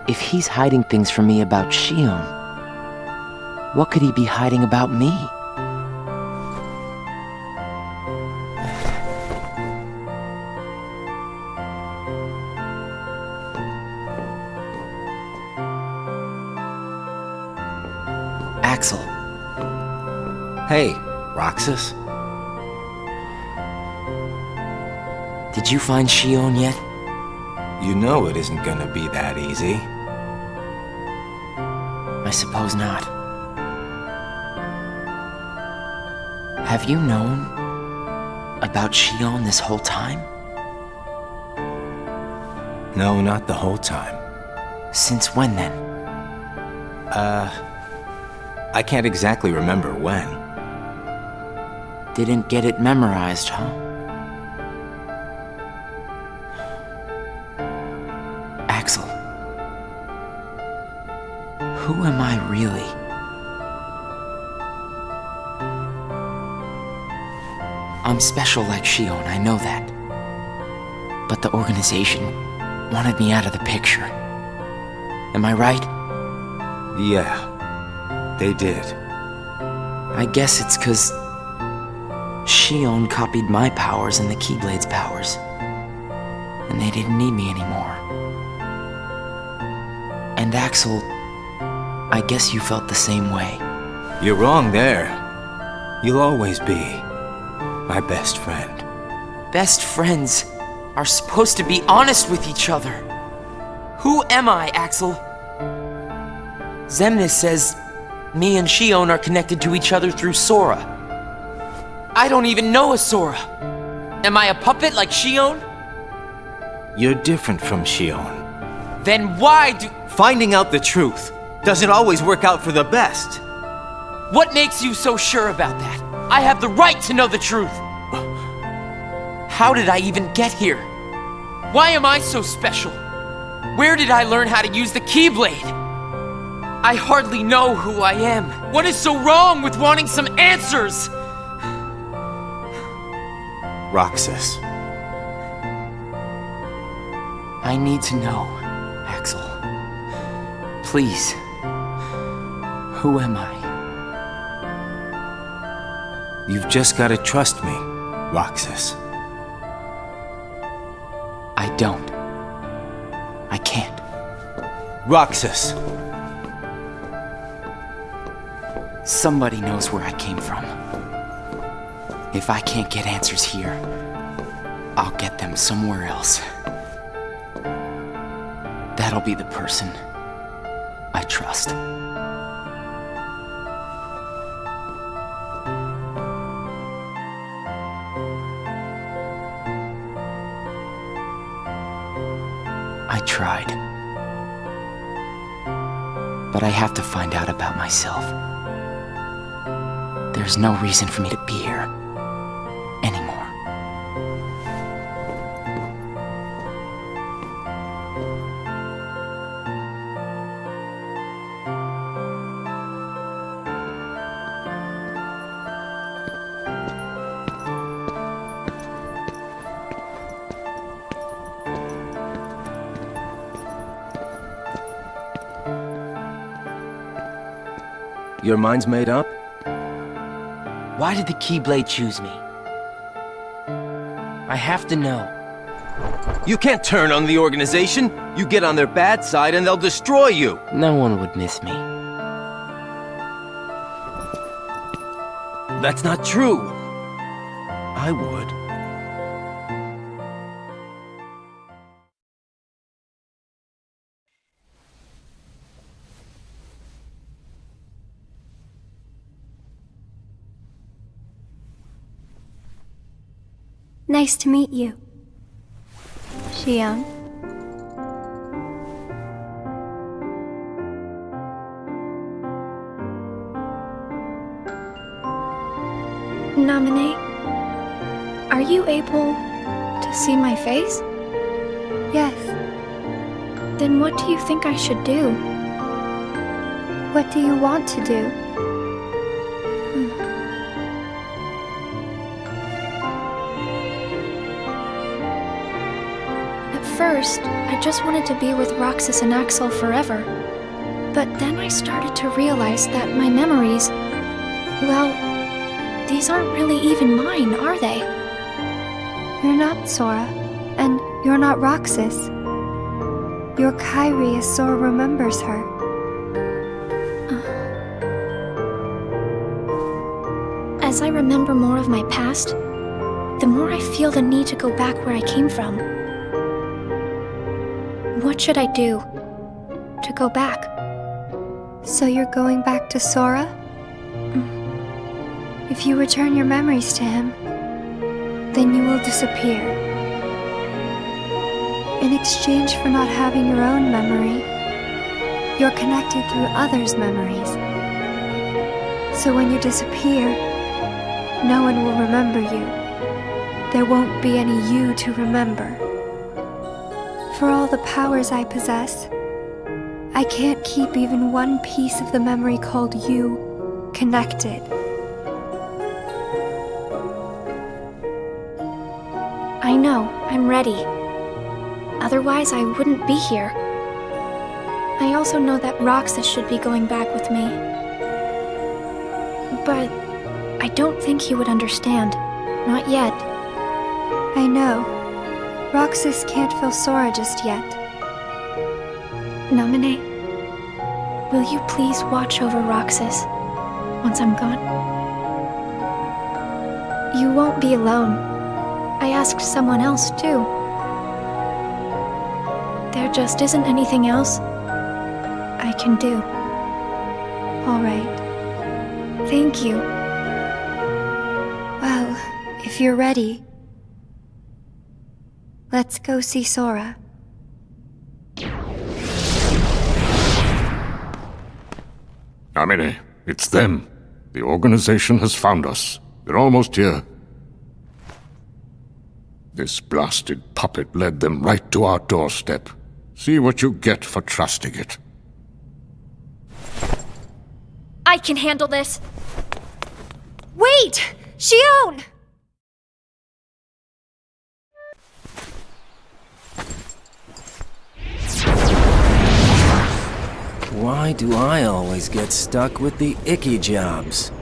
S3: If he's hiding things from me about Shion, what could he be hiding about me? Axel.
S2: Hey, Roxas.
S3: Did you find Shion yet?
S2: You know it isn't gonna be that easy.
S3: I suppose not. Have you known about Shion this whole time?
S2: No, not the whole time.
S3: Since when then?
S2: I can't exactly remember when.
S3: Didn't get it memorized, huh? Axel. Who am I really? I'm special like Shion, I know that. But the organization wanted me out of the picture. Am I right?
S2: Yeah, they did.
S3: I guess it's 'cause Shion copied my powers and the Keyblade's powers. And they didn't need me anymore. And Axel, I guess you felt the same way.
S2: You're wrong there. You'll always be my best friend.
S3: Best friends are supposed to be honest with each other. Who am I, Axel? Xemnas says me and Shion are connected to each other through Sora. I don't even know a Sora. Am I a puppet like Shion?
S2: You're different from Shion.
S3: Then why do...
S2: Finding out the truth doesn't always work out for the best.
S3: What makes you so sure about that? I have the right to know the truth. How did I even get here? Why am I so special? Where did I learn how to use the Keyblade? I hardly know who I am. What is so wrong with wanting some answers?
S2: Roxas.
S3: I need to know, Axel. Please. Who am I?
S2: You've just gotta trust me, Roxas.
S3: I don't. I can't.
S2: Roxas!
S3: Somebody knows where I came from. If I can't get answers here, I'll get them somewhere else. That'll be the person I trust. I tried. But I have to find out about myself. There's no reason for me to be here anymore.
S2: Your mind's made up?
S3: Why did the Keyblade choose me? I have to know.
S2: You can't turn on the organization! You get on their bad side and they'll destroy you!
S3: No one would miss me.
S2: That's not true! I would.
S8: Nice to meet you, Xion.
S7: Naminé, are you able to see my face?
S8: Yes.
S7: Then what do you think I should do?
S8: What do you want to do?
S7: First, I just wanted to be with Roxas and Axel forever. But then I started to realize that my memories, well, these aren't really even mine, are they?
S8: You're not Sora, and you're not Roxas. You're Kairi as Sora remembers her.
S7: As I remember more of my past, the more I feel the need to go back where I came from. What should I do to go back?
S8: So you're going back to Sora? If you return your memories to him, then you will disappear. In exchange for not having your own memory, you're connected through others' memories. So when you disappear, no one will remember you. There won't be any you to remember. For all the powers I possess, I can't keep even one piece of the memory called you connected.
S7: I know, I'm ready. Otherwise, I wouldn't be here. I also know that Roxas should be going back with me. But I don't think he would understand. Not yet.
S8: I know. Roxas can't feel Sora just yet.
S7: Naminé, will you please watch over Roxas once I'm gone? You won't be alone. I asked someone else, too. There just isn't anything else I can do.
S8: All right.
S7: Thank you.
S8: Well, if you're ready, let's go see Sora.
S11: Naminé, it's them. The organization has found us. They're almost here. This blasted puppet led them right to our doorstep. See what you get for trusting it.
S10: I can handle this.
S8: Wait! Xion!
S2: Why do I always get stuck with the icky jobs?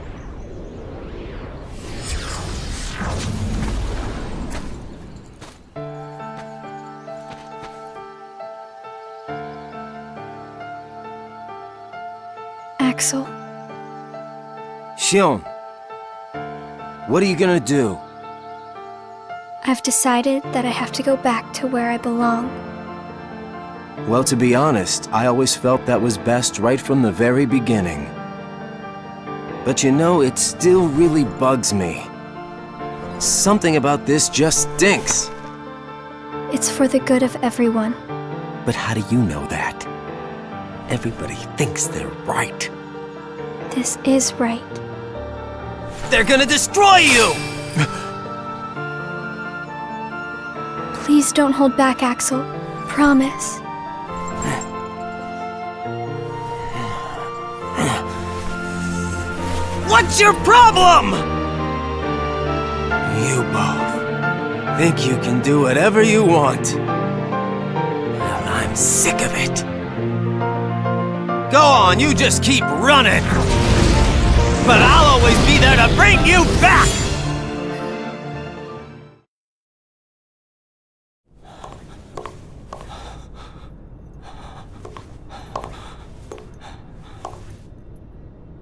S7: Axel,
S2: Xion, what are you gonna do?
S7: I've decided that I have to go back to where I belong.
S2: Well, to be honest, I always felt that was best right from the very beginning. But you know, it still really bugs me. Something about this just stinks.
S7: It's for the good of everyone.
S2: But how do you know that? Everybody thinks they're right.
S7: This is right.
S2: They're gonna destroy you!
S7: Please don't hold back, Axel. Promise.
S2: What's your problem? You both think you can do whatever you want. Well, I'm sick of it. Go on, you just keep running. But I'll always be there to bring you back!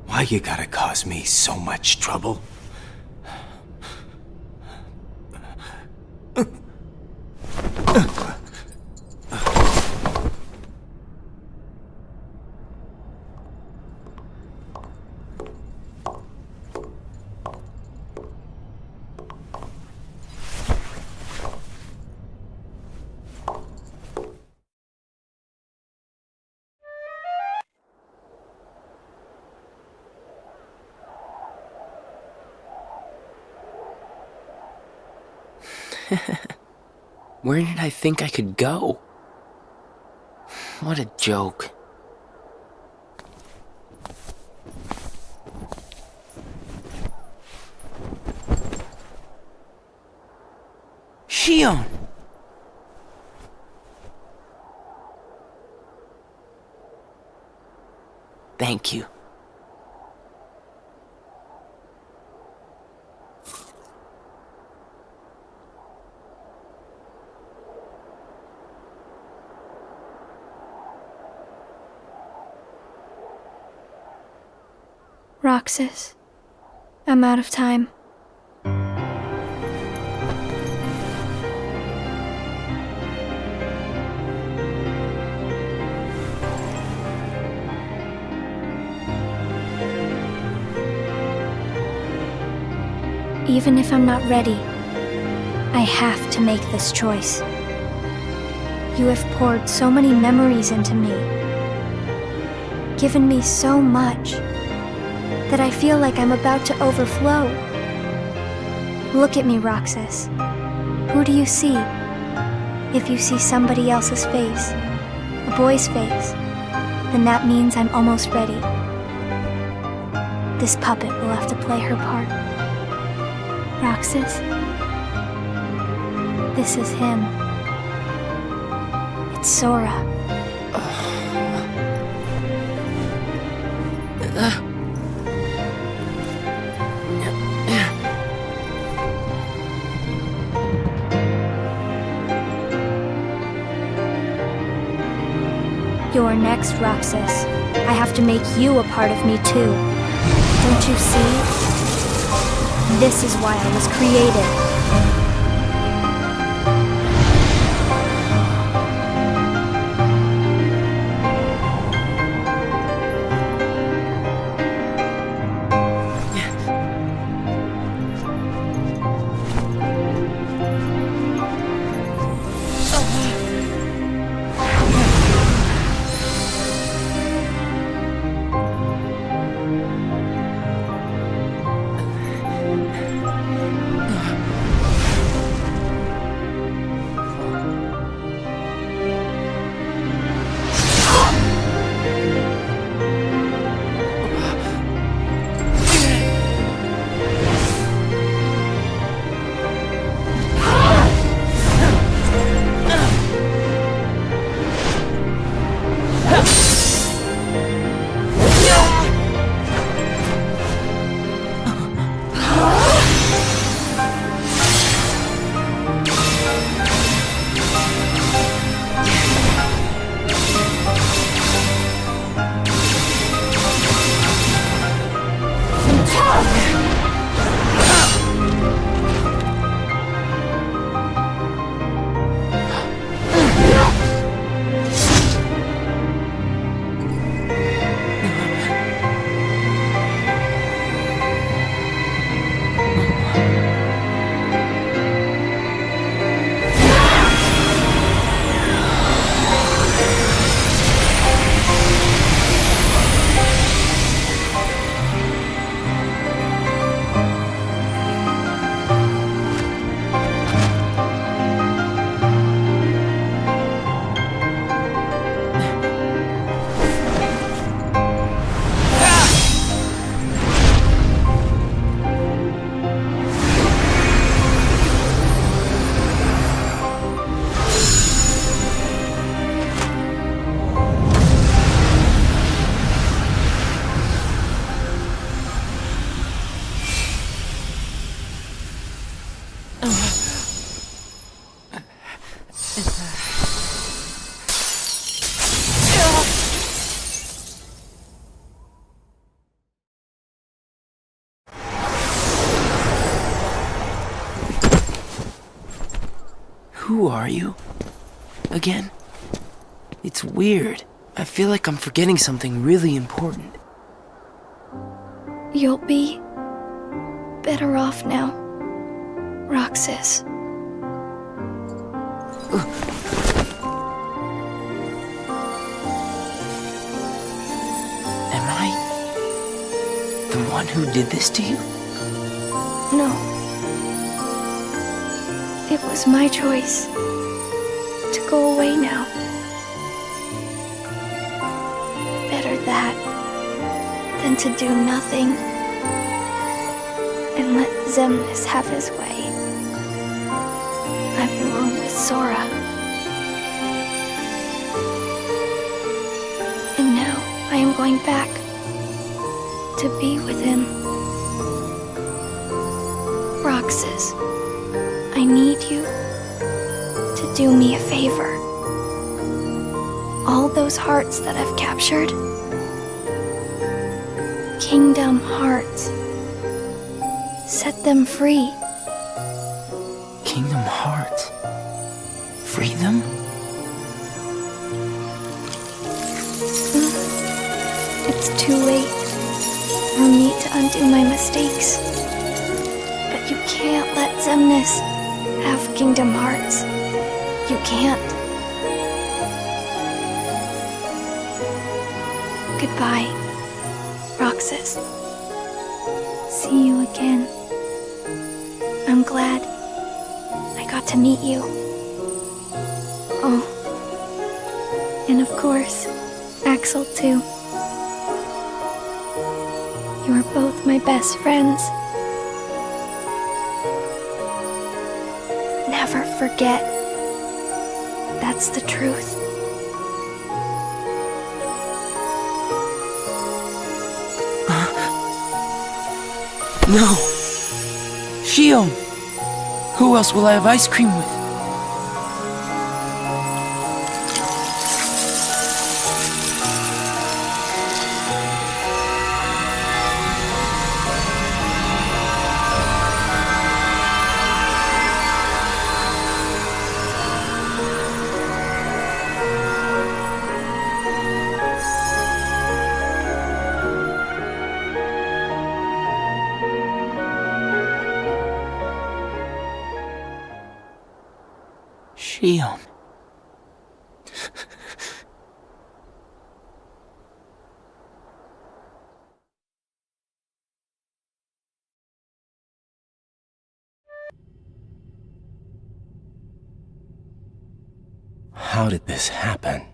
S2: Why you gotta cause me so much trouble?
S3: Where did I think I could go? What a joke. Xion! Thank you.
S7: Roxas, I'm out of time. Even if I'm not ready, I have to make this choice. You have poured so many memories into me, given me so much, that I feel like I'm about to overflow. Look at me, Roxas. Who do you see? If you see somebody else's face, a boy's face, then that means I'm almost ready. This puppet will have to play her part. Roxas, this is him. It's Sora. You're next, Roxas. I have to make you a part of me too. Don't you see? This is why I was created.
S3: Who are you? Again? It's weird. I feel like I'm forgetting something really important.
S7: You'll be better off now, Roxas.
S3: Am I the one who did this to you?
S7: No. It was my choice to go away now. Better that than to do nothing and let Xemnas have his way. I belong with Sora. And now I am going back to be with him. Roxas, I need you to do me a favor. All those hearts that I've captured, Kingdom Hearts, set them free.
S3: Kingdom Hearts? Free them?
S7: It's too late for me to undo my mistakes. But you can't let Xemnas have Kingdom Hearts. You can't. Goodbye, Roxas. See you again. I'm glad I got to meet you. Oh, and of course, Axel too. You are both my best friends. Never forget. That's the truth.
S3: No! Shion! Who else will I have ice cream with? Shion.
S2: How did this happen?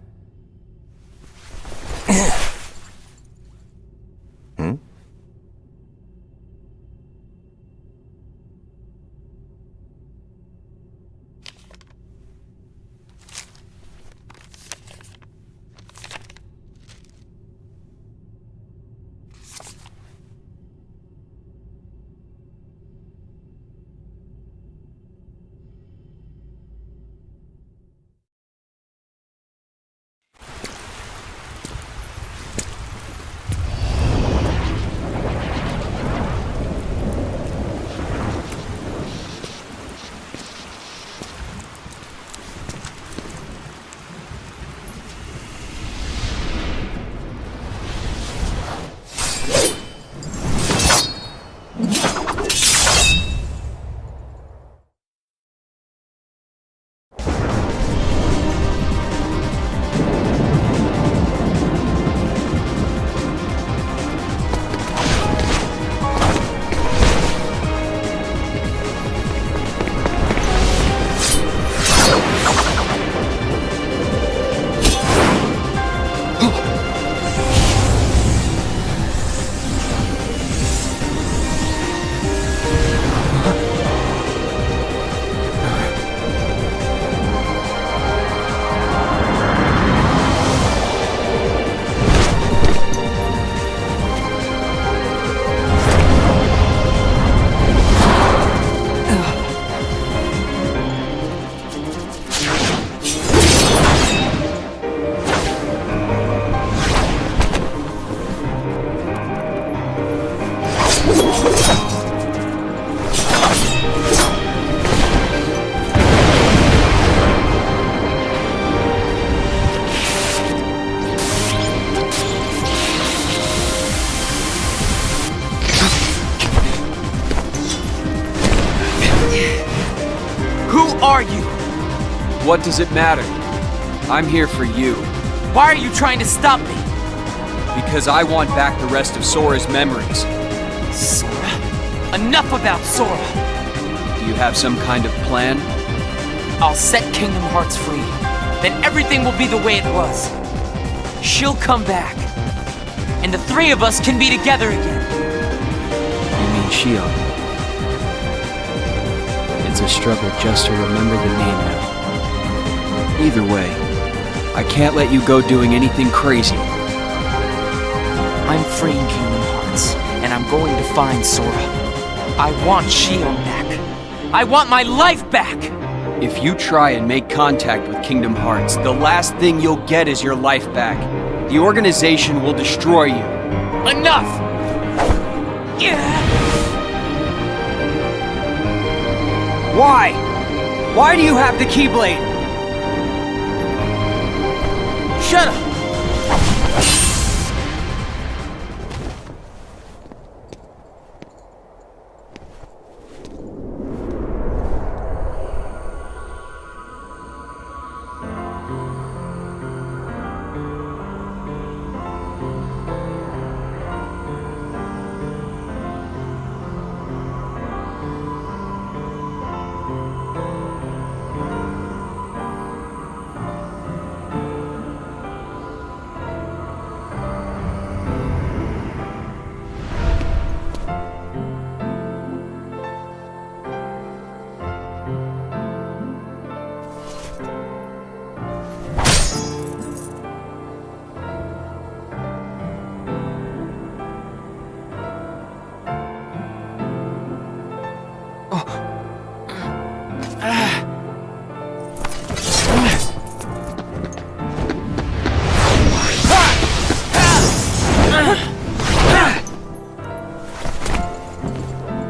S17: are you?
S9: What does it matter? I'm here for you.
S17: Why are you trying to stop me?
S9: Because I want back the rest of Sora's memories.
S17: Sora? Enough about Sora!
S9: Do you have some kind of plan?
S17: I'll set Kingdom Hearts free. Then everything will be the way it was. She'll come back. And the three of us can be together again.
S9: You mean Shion? It's a struggle just to remember the name now. Either way, I can't let you go doing anything crazy.
S17: I'm freeing Kingdom Hearts, and I'm going to find Sora. I want Shion back. I want my life back!
S9: If you try and make contact with Kingdom Hearts, the last thing you'll get is your life back. The organization will destroy you.
S17: Enough!
S9: Why? Why do you have the Keyblade?
S17: Shut up!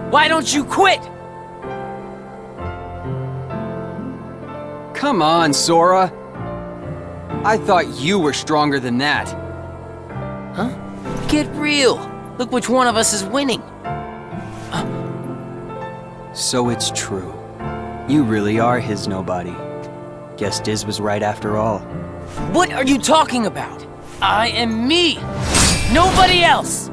S17: Why don't you quit?
S9: Come on, Sora. I thought you were stronger than that.
S17: Huh? Get real. Look which one of us is winning.
S9: So it's true. You really are his nobody. Guess Diz was right after all.
S17: What are you talking about? I am me. Nobody else.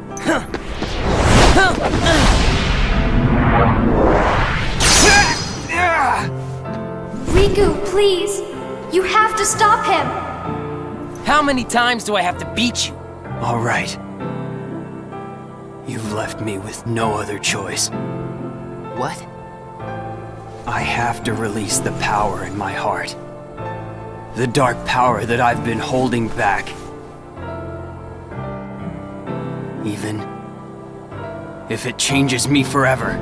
S8: Riku, please! You have to stop him!
S17: How many times do I have to beat you?
S9: All right. You've left me with no other choice.
S17: What?
S9: I have to release the power in my heart. The dark power that I've been holding back. Even if it changes me forever.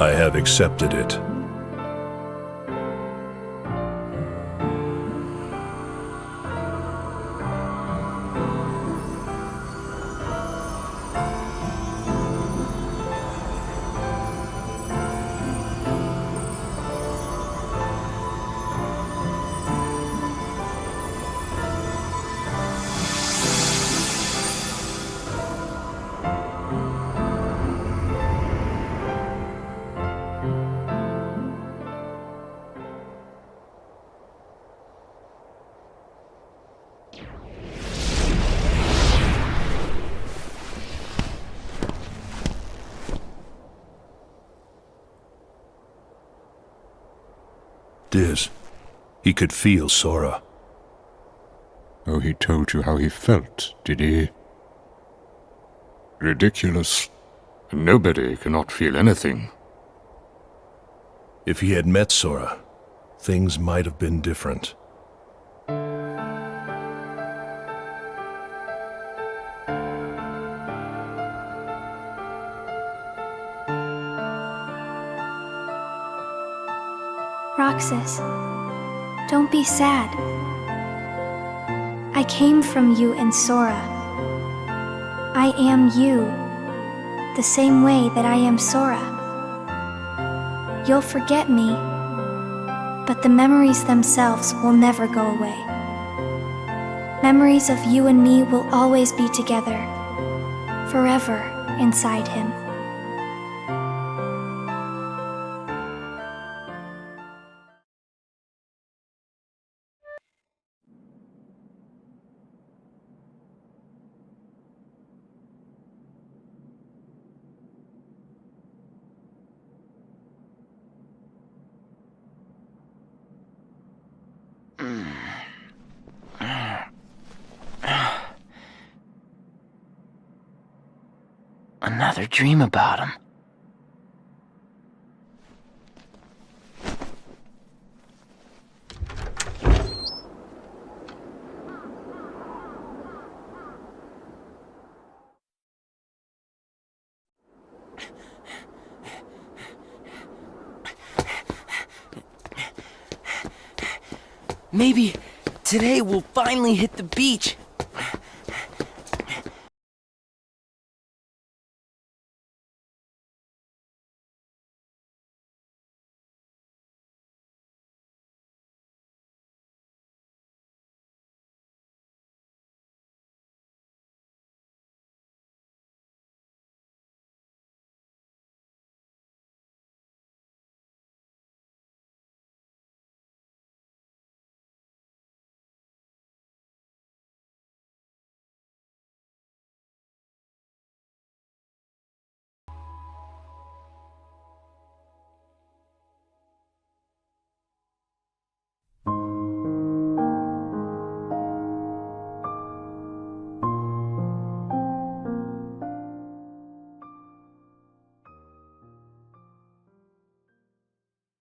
S4: I have accepted it. Diz, he could feel Sora.
S11: Oh, he told you how he felt, did he? Ridiculous. Nobody cannot feel anything.
S4: If he had met Sora, things might have been different.
S8: Roxas, don't be sad. I came from you and Sora. I am you, the same way that I am Sora. You'll forget me, but the memories themselves will never go away. Memories of you and me will always be together, forever inside him.
S3: Another dream about him.
S13: Maybe today we'll finally hit the beach.